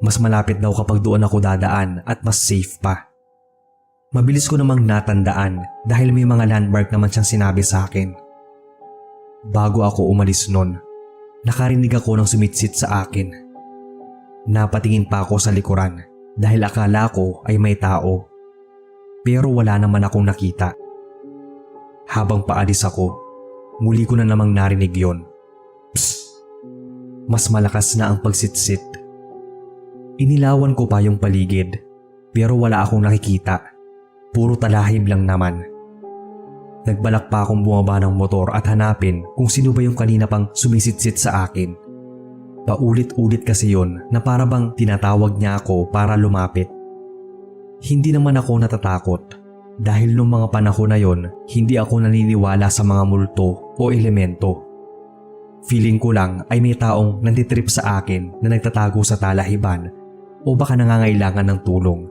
Mas malapit daw kapag doon ako dadaan at mas safe pa. Mabilis ko namang natandaan dahil may mga landmark naman siyang sinabi sa akin. Bago ako umalis nun, nakarinig ako ng sumitsit sa akin. Napatingin pa ako sa likuran dahil akala ko ay may tao. Pero wala naman akong nakita. Habang paalis ako, muli ko na namang narinig yon. Psst! Mas malakas na ang pagsitsit. Inilawan ko pa yung paligid pero wala akong nakikita. Puro talahib lang naman. Nagbalak pa akong bumaba ng motor at hanapin kung sino ba yung kanina pang sumisitsit sa akin. Paulit-ulit kasi yon na para bang tinatawag niya ako para lumapit. Hindi naman ako natatakot dahil nung mga panahon na yon hindi ako naniniwala sa mga multo o elemento. Feeling ko lang ay may taong nantitrip sa akin na nagtatago sa talahiban o baka nangangailangan ng tulong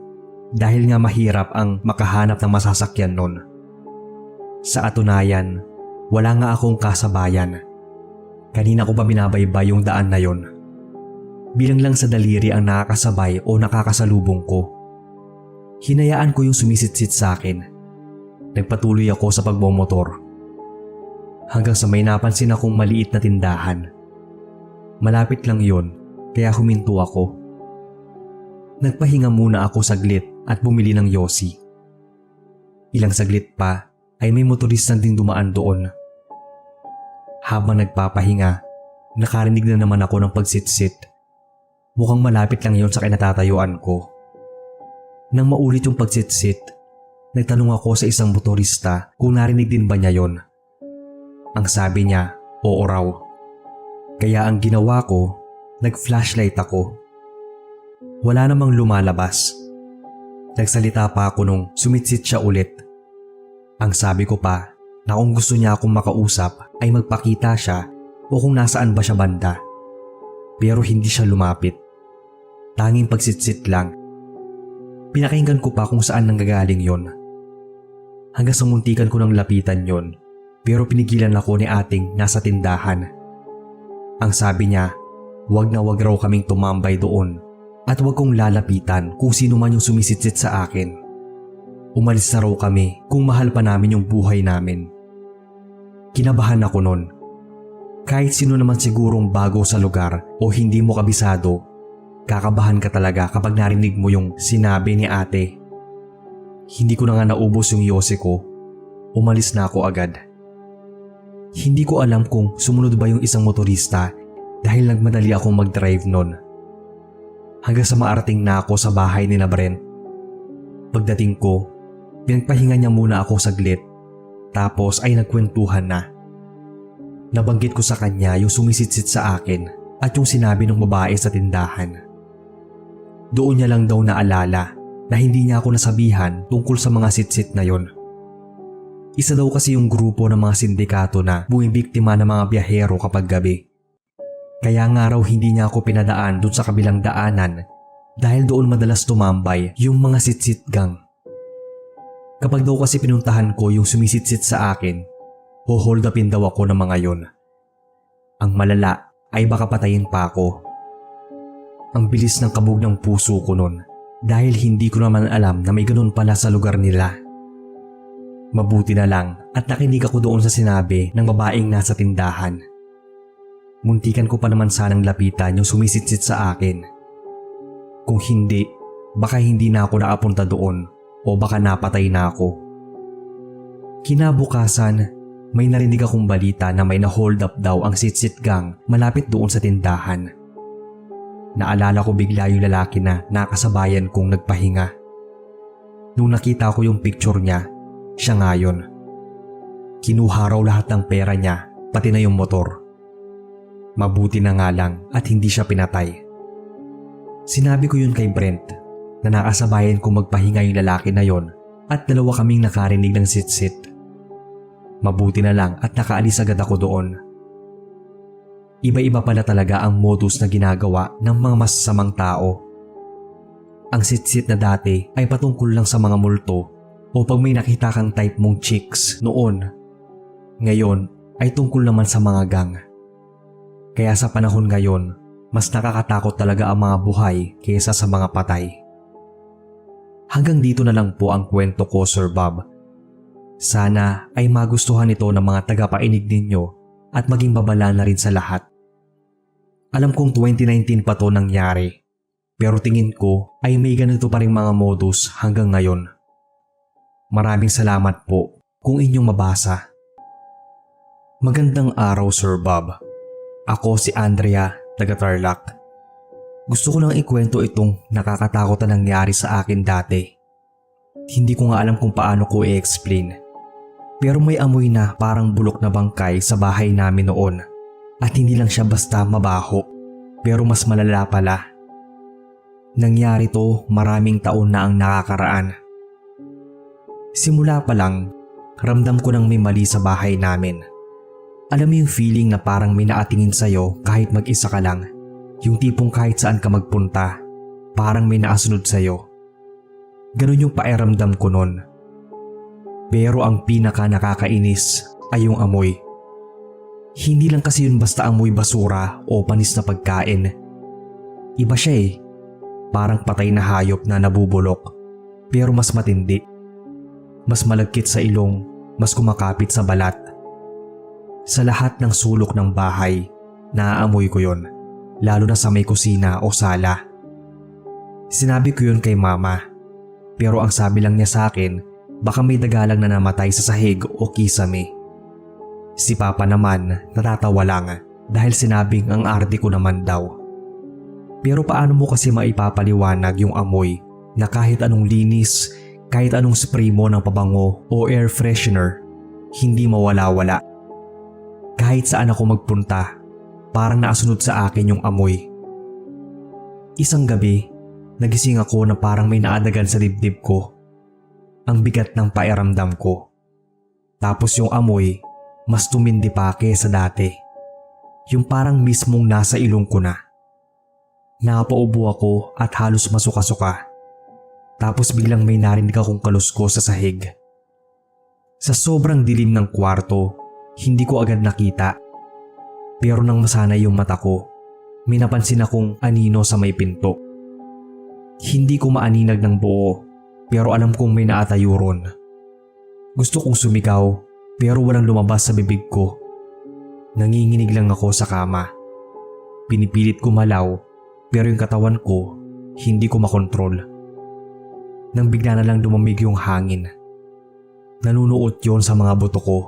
dahil nga mahirap ang makahanap ng masasakyan nun. Sa atunayan, wala nga akong kasabayan. Kanina ko pa binabaybay yung daan na yon. Bilang lang sa daliri ang nakakasabay o nakakasalubong ko. Hinayaan ko yung sumisitsit sa akin. Nagpatuloy ako sa pagbomotor. Hanggang sa may napansin akong maliit na tindahan. Malapit lang yon, kaya huminto ako. Nagpahinga muna ako saglit at bumili ng yosi. Ilang saglit pa ay may motoristang ding dumaan doon. Habang nagpapahinga, nakarinig na naman ako ng pagsitsit. Mukhang malapit lang yon sa kinatatayuan ko. Nang maulit yung pagsitsit, nagtanong ako sa isang motorista kung narinig din ba niya yon. Ang sabi niya, oo raw. Kaya ang ginawa ko, nag-flashlight ako. Wala namang lumalabas. Nagsalita pa ako nung sumitsit siya ulit. Ang sabi ko pa na kung gusto niya akong makausap ay magpakita siya o kung nasaan ba siya banda. Pero hindi siya lumapit. Tanging pagsitsit lang. Pinakinggan ko pa kung saan nanggagaling yon. Hanggang sa muntikan ko ng lapitan yon, pero pinigilan ako ni ating nasa tindahan. Ang sabi niya, wag na wag raw kaming tumambay doon at wag kong lalapitan kung sino man yung sumisitsit sa akin. Umalis na raw kami kung mahal pa namin yung buhay namin. Kinabahan ako nun. Kahit sino naman sigurong bago sa lugar o hindi mo kabisado, kakabahan ka talaga kapag narinig mo yung sinabi ni ate. Hindi ko na nga naubos yung yose ko. Umalis na ako agad. Hindi ko alam kung sumunod ba yung isang motorista dahil nagmadali akong mag-drive nun. Hanggang sa maarating na ako sa bahay ni na Brent. Pagdating ko, pinagpahinga niya muna ako saglit, tapos ay nagkwentuhan na. Nabanggit ko sa kanya yung sumisitsit sa akin at yung sinabi ng babae sa tindahan. Doon niya lang daw naalala na hindi niya ako nasabihan tungkol sa mga sitsit na yon. Isa daw kasi yung grupo ng mga sindikato na bumibiktima ng mga biyahero kapag gabi. Kaya nga raw hindi niya ako pinadaan doon sa kabilang daanan dahil doon madalas tumambay yung mga sitsit gang. Kapag daw kasi pinuntahan ko yung sumisitsit sa akin, hold upin daw ako ng mga yon. Ang malala ay baka patayin pa ako. Ang bilis ng kabog ng puso ko nun dahil hindi ko naman alam na may ganun pala sa lugar nila. Mabuti na lang at nakinig ako doon sa sinabi ng babaeng nasa tindahan. Muntikan ko pa naman sanang lapitan yung sumisitsit sa akin. Kung hindi, baka hindi na ako nakapunta doon o baka napatay na ako. Kinabukasan, may narinig akong balita na may na-hold up daw ang sitsit gang malapit doon sa tindahan. Naalala ko bigla yung lalaki na nakasabayan kong nagpahinga. Nung nakita ko yung picture niya, siya nga yun. Kinuha raw lahat ng pera niya, pati na yung motor. Mabuti na nga lang at hindi siya pinatay. Sinabi ko yun kay Brent na nakasabayan kong magpahinga yung lalaki na yon at dalawa kaming nakarinig ng sitsit. Mabuti na lang at nakaalis agad ako doon. Iba-iba pala talaga ang modus na ginagawa ng mga masasamang tao. Ang sitsit na dati ay patungkol lang sa mga multo o pag may nakita kang type mong chicks noon. Ngayon ay tungkol naman sa mga gang. Kaya sa panahon ngayon, mas nakakatakot talaga ang mga buhay kaysa sa mga patay. Hanggang dito na lang po ang kwento ko, Sir Bob. Sana ay magustuhan ito ng mga tagapainig ninyo at maging babala na rin sa lahat. Alam kong 2019 pa to nangyari, pero tingin ko ay may ganito pa rin mga modus hanggang ngayon. Maraming salamat po kung inyong mabasa. Magandang araw, Sir Bob. Ako si Andrea, taga Tarlac. Gusto ko lang ikwento itong nakakatakot na nangyari sa akin dati. Hindi ko nga alam kung paano ko i-explain. Pero may amoy na parang bulok na bangkay sa bahay namin noon. At hindi lang siya basta mabaho, pero mas malala pala. Nangyari to maraming taon na ang nakakaraan. Simula pa lang, ramdam ko nang may mali sa bahay namin. Alam mo yung feeling na parang may nakatingin sa'yo kahit mag-isa ka lang. Yung tipong kahit saan ka magpunta, parang may naasunod sa'yo. Ganun yung pakiramdam ko nun. Pero ang pinaka nakakainis ay yung amoy. Hindi lang kasi yun basta amoy basura o panis na pagkain. Iba siya eh. Parang patay na hayop na nabubulok. Pero mas matindi. Mas malagkit sa ilong, mas kumakapit sa balat. Sa lahat ng sulok ng bahay, naaamoy ko yun. Lalo na sa may kusina o sala. Sinabi ko yun kay mama. Pero ang sabi lang niya sa akin, baka may dagalang na namatay sa sahig o kisame. Si Papa naman natatawa lang dahil sinabing ang arte ko naman daw. Pero paano mo kasi maipapaliwanag yung amoy na kahit anong linis, kahit anong spray mo ng pabango o air freshener, hindi mawala-wala. Kahit saan ako magpunta, parang naasunod sa akin yung amoy. Isang gabi, nagising ako na parang may naadagan sa dibdib ko. Ang bigat ng pakiramdam ko. Tapos yung amoy, mas tumindi pa kaysa dati. Yung parang mismong nasa ilong ko na. Napaubo ako at halos masuka-suka. Tapos biglang may narinig akong kaluskos sa sahig. Sa sobrang dilim ng kwarto, hindi ko agad nakita. Pero nang masanay yung mata ko, may napansin akong anino sa may pinto. Hindi ko maaninag ng buo, pero alam kong may naatayo ron. Gusto kong sumigaw, pero walang lumabas sa bibig ko. Nanginginig lang ako sa kama. Pinipilit ko malaw, pero yung katawan ko, hindi ko makontrol. Nang bigla na lang lumamig yung hangin. Nanunuot yon sa mga buto ko.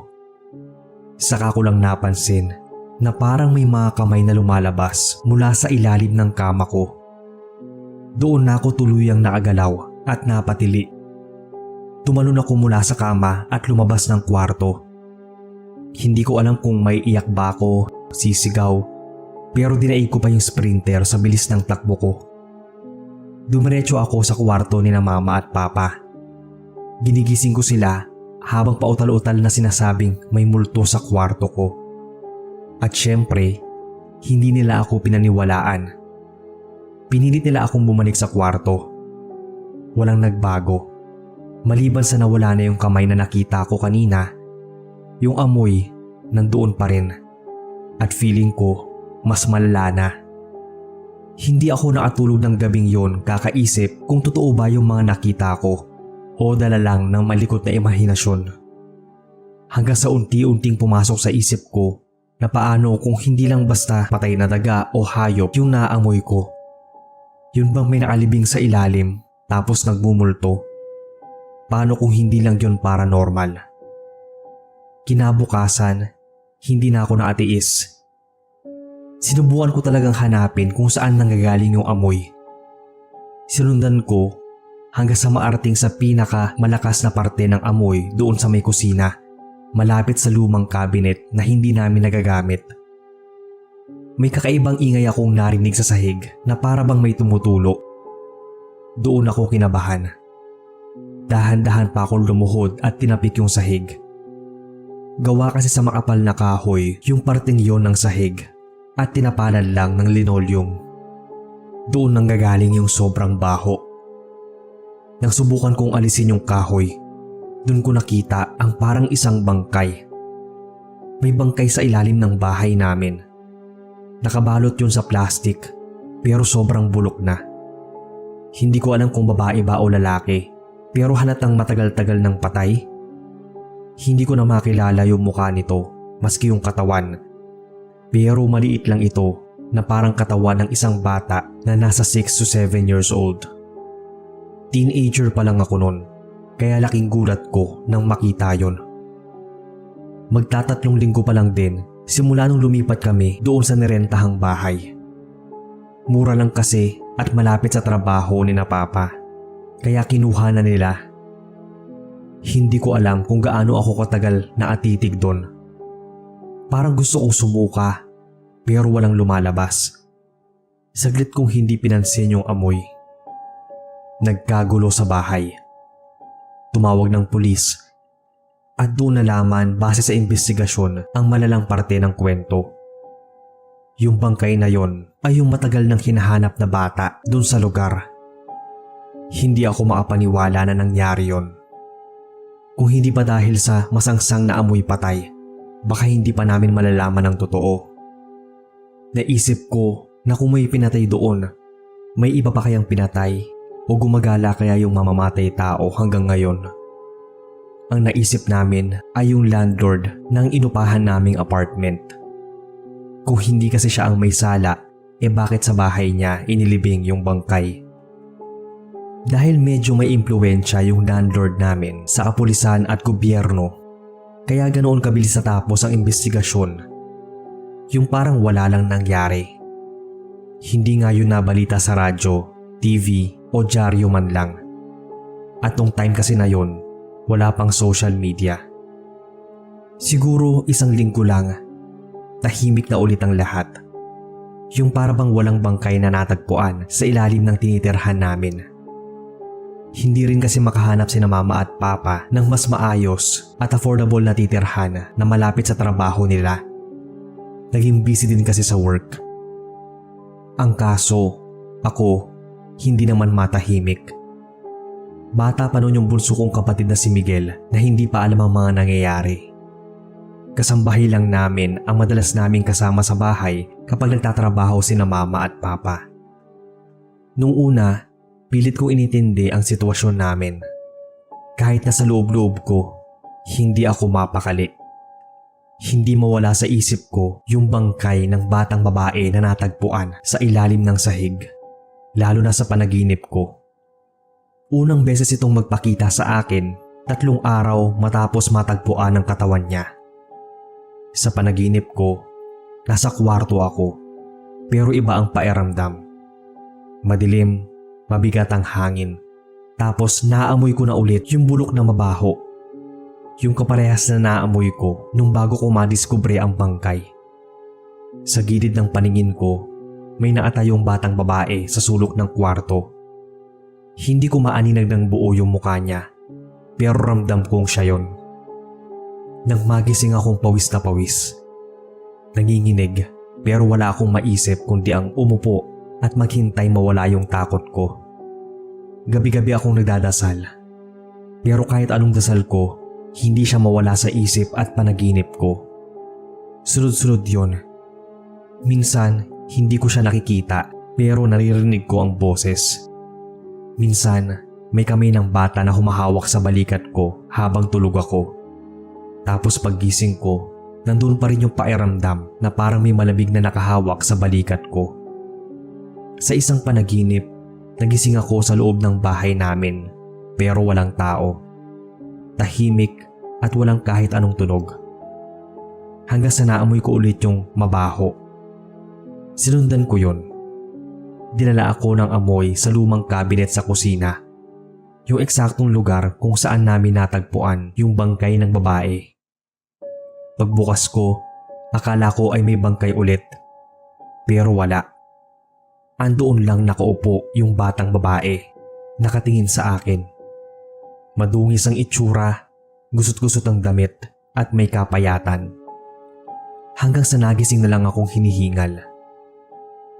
Saka ko lang napansin na parang may mga kamay na lumalabas mula sa ilalim ng kama ko. Doon na ako tuluyang nakagalaw at napatili. Tumalon ako mula sa kama at lumabas ng kwarto. Hindi ko alam kung may iyak ba ako, sisigaw, pero dinaig ko pa yung sprinter sa bilis ng takbo ko. Dumiretso ako sa kwarto ni na mama at papa. Ginigising ko sila habang pautal-utal na sinasabing may multo sa kwarto ko. At syempre, hindi nila ako pinaniwalaan. Pinilit nila akong bumalik sa kwarto. Walang nagbago. Maliban sa nawala na yung kamay na nakita ko kanina, yung amoy nandoon pa rin. At feeling ko mas malala na. Hindi ako nakatulog ng gabing yon kakaisip kung totoo ba yung mga nakita ko o dala lang ng malikot na imahinasyon. Hanggang sa unti-unting pumasok sa isip ko na paano kung hindi lang basta patay na daga o hayop yung naamoy ko. Yun bang may nakalibing sa ilalim tapos nagmumulto? Paano kung hindi lang yun paranormal? Kinabukasan, hindi na ako naatiis. Sinubukan ko talagang hanapin kung saan nanggagaling yung amoy. Sinundan ko hanggang sa maarating sa pinaka malakas na parte ng amoy doon sa may kusina, malapit sa lumang cabinet na hindi namin nagagamit. May kakaibang ingay akong narinig sa sahig na para bang may tumutulo. Doon ako kinabahan. Dahan-dahan pa akong lumuhod at tinapik yung sahig. Gawa kasi sa makapal na kahoy yung parting yon ng sahig at tinapalan lang ng linoleum. Doon nanggagaling yung sobrang baho. Nang subukan kong alisin yung kahoy, doon ko nakita ang parang isang bangkay. May bangkay sa ilalim ng bahay namin. Nakabalot yun sa plastic pero sobrang bulok na. Hindi ko alam kung babae ba o lalaki pero halatang matagal-tagal ng patay. Hindi ko na makilala yung mukha nito maski yung katawan. Pero maliit lang ito na parang katawan ng isang bata na nasa 6 to 7 years old. Teenager pa lang ako nun kaya laking gulat ko nang makita yon. Magtatatlong linggo pa lang din simula nung lumipat kami doon sa nirentahang bahay. Mura lang kasi at malapit sa trabaho ni na Papa kaya kinuha na nila. Hindi ko alam kung gaano ako katagal na atitig doon. Parang gusto kong sumuka pero walang lumalabas. Saglit kong hindi pinansin yung amoy. Nagkagulo sa bahay. Tumawag ng pulis at doon nalaman base sa investigasyon ang malalang parte ng kwento. Yung bangkay na yon ay yung matagal nang hinahanap na bata doon sa lugar. Hindi ako makapaniwala na nangyari yon. Kung hindi pa dahil sa masangsang na amoy patay, baka hindi pa namin malalaman ang totoo. Naisip ko na kung may pinatay doon, may iba pa kayang pinatay o gumagala kaya yung mamamatay tao hanggang ngayon. Ang naisip namin ay yung landlord ng inupahan naming apartment. Kung hindi kasi siya ang may sala, bakit sa bahay niya inilibing yung bangkay? Dahil medyo may impluwensya yung landlord namin sa kapulisan at gobyerno, kaya ganoon kabilis natapos ang investigasyon. Yung parang wala lang nangyari. Hindi nga yun nabalita sa radyo, TV o dyaryo man lang. At nung time kasi na yun, wala pang social media. Siguro isang linggo lang, tahimik na ulit ang lahat. Yung parang walang bangkay na natagpuan sa ilalim ng tinitirhan namin. Hindi rin kasi makahanap sina Mama at Papa ng mas maayos at affordable na titirhan na malapit sa trabaho nila. Naging busy din kasi sa work. Ang kaso, ako, hindi naman matahimik. Bata pa noon yung bunso kong kapatid na si Miguel na hindi pa alam ang mga nangyayari. Kasambahay lang namin ang madalas naming kasama sa bahay kapag nagtatrabaho sina Mama at Papa. Nung una, pilit kong inintindi ang sitwasyon namin. Kahit na sa loob-loob ko, hindi ako mapakali. Hindi mawala sa isip ko yung bangkay ng batang babae na natagpuan sa ilalim ng sahig, lalo na sa panaginip ko. Unang beses itong magpakita sa akin 3 araw matapos matagpuan ang katawan niya. Sa panaginip ko, nasa kwarto ako, pero iba ang pakiramdam. Madilim, mabigat ang hangin. Tapos naamoy ko na ulit yung bulok na mabaho. Yung kaparehas na naamoy ko nung bago ko madiskubre ang bangkay. Sa gilid ng paningin ko, may naatayong batang babae sa sulok ng kwarto. Hindi ko maaninag ng buo yung mukha niya, pero ramdam kong siya yon. Nang magising akong pawis na pawis. Nanginginig pero wala akong maisip kundi ang umupo at maghintay mawala yung takot ko. Gabi-gabi akong nagdadasal. Pero kahit anong dasal ko, hindi siya mawala sa isip at panaginip ko. Sunod-sunod yun. Minsan, hindi ko siya nakikita pero naririnig ko ang boses. Minsan, may kamay ng bata na humahawak sa balikat ko habang tulog ako. Tapos paggising ko, nandun pa rin yung pakiramdam na parang may malamig na nakahawak sa balikat ko. Sa isang panaginip, nagising ako sa loob ng bahay namin pero walang tao. Tahimik at walang kahit anong tunog. Hanggang sa naamoy ko ulit yung mabaho. Sinundan ko yun. Dinala ako ng amoy sa lumang cabinet sa kusina. Yung eksaktong lugar kung saan namin natagpuan yung bangkay ng babae. Pagbukas ko, akala ko ay may bangkay ulit. Pero wala. Andoon lang nakaupo yung batang babae, nakatingin sa akin. Madungis ang itsura, gusot-gusot ang damit at may kapayatan. Hanggang sa nagising na lang akong hinihingal.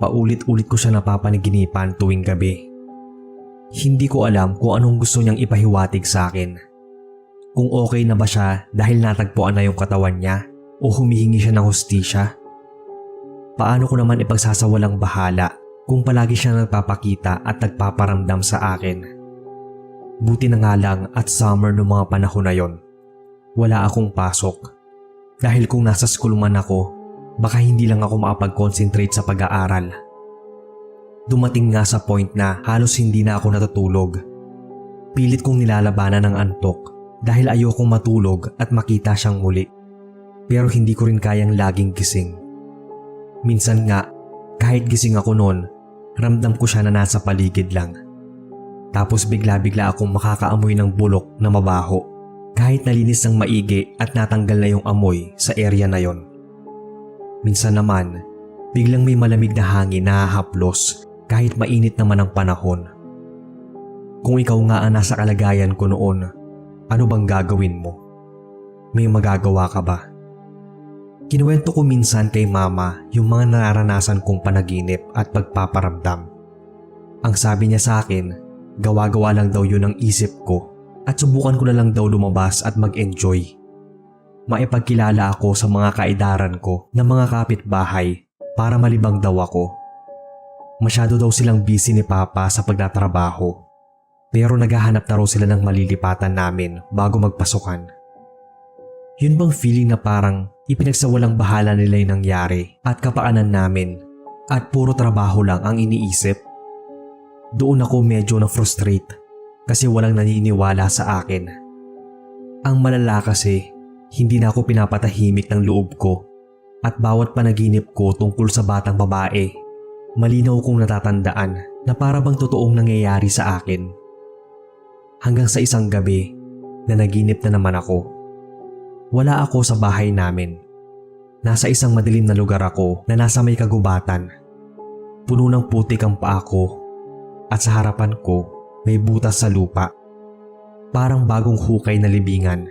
Paulit-ulit ko siya napapanaginipan tuwing gabi. Hindi ko alam kung anong gusto niyang ipahiwatig sa akin. Kung okay na ba siya dahil natagpuan na yung katawan niya o humihingi siya ng hustisya. Paano ko naman ipagsasawalang bahala kung palagi siya nagpapakita at nagpaparamdam sa akin. Buti na nga lang at summer noong mga panahon na yon. Wala akong pasok. Dahil kung nasa school man ako, baka hindi lang ako makapag-concentrate sa pag-aaral. Dumating nga sa point na halos hindi na ako natutulog. Pilit kong nilalabanan ng antok dahil ayokong matulog at makita siyang muli. Pero hindi ko rin kayang laging gising. Minsan nga, kahit gising ako noon, ramdam ko siya na nasa paligid lang. Tapos bigla-bigla akong makakaamoy ng bulok na mabaho. Kahit nalinis ng maigi at natanggal na yung amoy sa area na yon. Minsan naman, biglang may malamig na hangin na hahaplos kahit mainit naman ang panahon. Kung ikaw nga ang nasa kalagayan ko noon, ano bang gagawin mo? May magagawa ka ba? Kinuwento ko minsan kay mama yung mga nararanasan kong panaginip at pagpaparamdam. Ang sabi niya sa akin, gawa-gawa lang daw yun ang isip ko. At subukan ko na lang daw lumabas at mag-enjoy. Maipagkilala ako sa mga kaedaran ko na mga kapitbahay para malibang daw ako. Masyado daw silang busy ni Papa sa pagtatrabaho. Pero naghahanap na raw sila ng malilipatan namin bago magpasukan. Yun bang feeling na parang ipinagsawalang bahala nila yung nangyari at kapaanan namin at puro trabaho lang ang iniisip? Doon ako medyo na-frustrate. Kasi walang naniniwala sa akin. Ang malala kasi, hindi na ako pinapatahimik ng loob ko at bawat panaginip ko tungkol sa batang babae, malinaw kong natatandaan na para bang totoong nangyayari sa akin. Hanggang sa isang gabi, nanaginip na naman ako. Wala ako sa bahay namin. Nasa isang madilim na lugar ako na nasa may kagubatan. Puno ng putik ang paa ko at sa harapan ko, may butas sa lupa. Parang bagong hukay na libingan.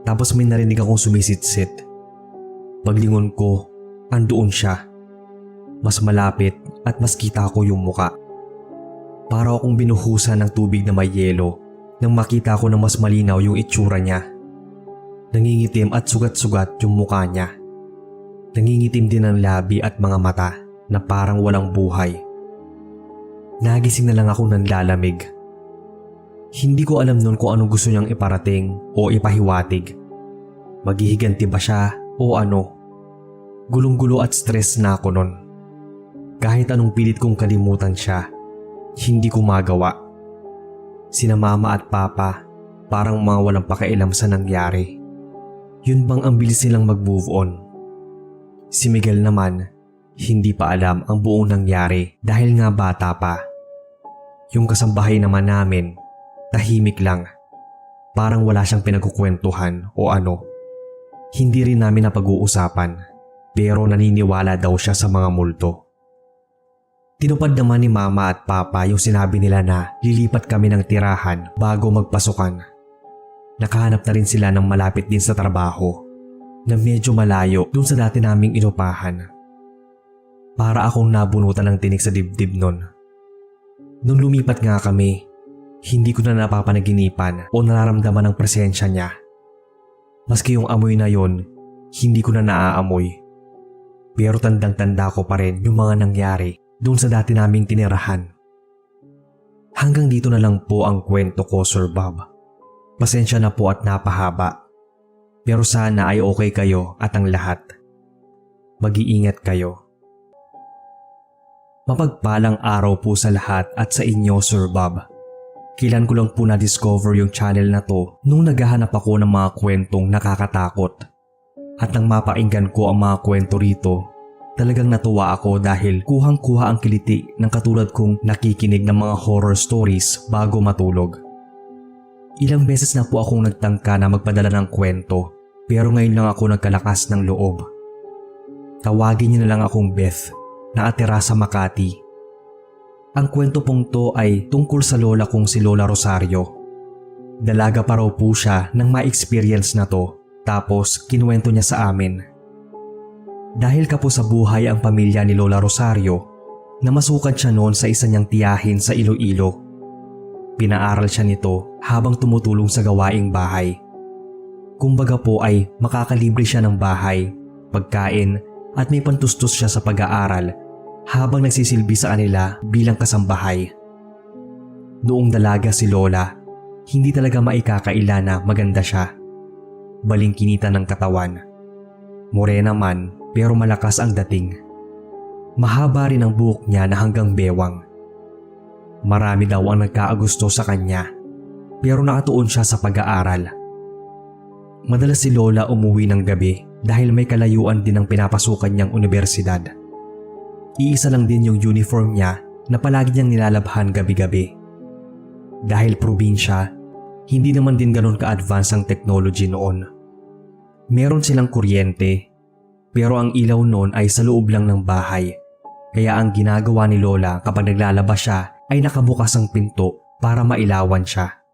Tapos may narinig akong sumisitsit. Paglingon ko, andoon siya. Mas malapit at mas kita ko yung muka. Para akong binuhusan ng tubig na may yelo nang makita ko na mas malinaw yung itsura niya. Nangingitim at sugat-sugat yung muka niya. Nangingitim din ang labi at mga mata na parang walang buhay. Nagising na lang akong nanlalamig. Hindi ko alam noon kung anong gusto niyang iparating o ipahiwatig. Maghihiganti ba siya o ano? Gulong-gulo at stress na ako noon. Kahit anong pilit kong kalimutan siya, hindi ko magawa. Sina Mama at Papa parang mga walang pakialam sa nangyari. Yun bang ang bilis nilang mag-move on? Si Miguel naman, hindi pa alam ang buong nangyari dahil nga bata pa. Yung kasambahay naman namin, tahimik lang. Parang wala siyang pinagkukwentuhan o ano. Hindi rin namin napag-uusapan, pero naniniwala daw siya sa mga multo. Tinupad naman ni Mama at Papa yung sinabi nila na lilipat kami ng tirahan bago magpasukan. Nakahanap na rin sila ng malapit din sa trabaho, na medyo malayo dun sa dati naming inupahan. Para akong nabunutan ng tinik sa dibdib nun. Nung lumipat nga kami, hindi ko na napapanaginipan o nararamdaman ang presensya niya. Maski yung amoy na yon, hindi ko na naaamoy. Pero tandang-tanda ko pa rin yung mga nangyari doon sa dati naming tinirahan. Hanggang dito na lang po ang kwento ko, Sir Bob. Pasensya na po at napahaba. Pero sana ay okay kayo at ang lahat. Mag-iingat kayo. Mapagpalang araw po sa lahat at sa inyo, Sir Bob. Kailan ko lang po na-discover yung channel na to nung naghahanap ako ng mga kwentong nakakatakot. At nang mapakinggan ko ang mga kwento rito, talagang natuwa ako dahil kuhang-kuha ang kiliti ng katulad kong nakikinig ng mga horror stories bago matulog. Ilang beses na po akong nagtangka na magpadala ng kwento pero ngayon lang ako nagkalakas ng loob. Tawagin niyo na lang akong Beth na atira sa Makati. Ang kwento pong to ay tungkol sa lola kong si Lola Rosario. Dalaga pa raw po siya nang ma-experience na to, tapos kinuwento niya sa amin. Dahil kapo sa buhay ang pamilya ni Lola Rosario, namasukan siya noon sa isa niyang tiyahin sa Iloilo. Pinaaral siya nito habang tumutulong sa gawaing bahay. Kumbaga po ay makakalibre siya ng bahay, pagkain at may pantustos siya sa pag-aaral habang nagsisilbi sa kanila bilang kasambahay. Noong dalaga si Lola, hindi talaga maikakaila na maganda siya. Balingkinita ng katawan. Morena man pero malakas ang dating. Mahaba rin ang buhok niya na hanggang bewang. Marami daw ang nagkaagusto sa kanya pero nakatuon siya sa pag-aaral. Madalas si Lola umuwi ng gabi dahil may kalayuan din ang pinapasukan niyang universidad. Iisa lang din yung uniform niya na palagi niyang nilalabhan gabi-gabi. Dahil probinsya, hindi naman din ganun ka-advance ang technology noon. Meron silang kuryente, pero ang ilaw noon ay sa loob lang ng bahay. Kaya ang ginagawa ni Lola kapag naglalabas siya ay nakabukas ang pinto para mailawan siya.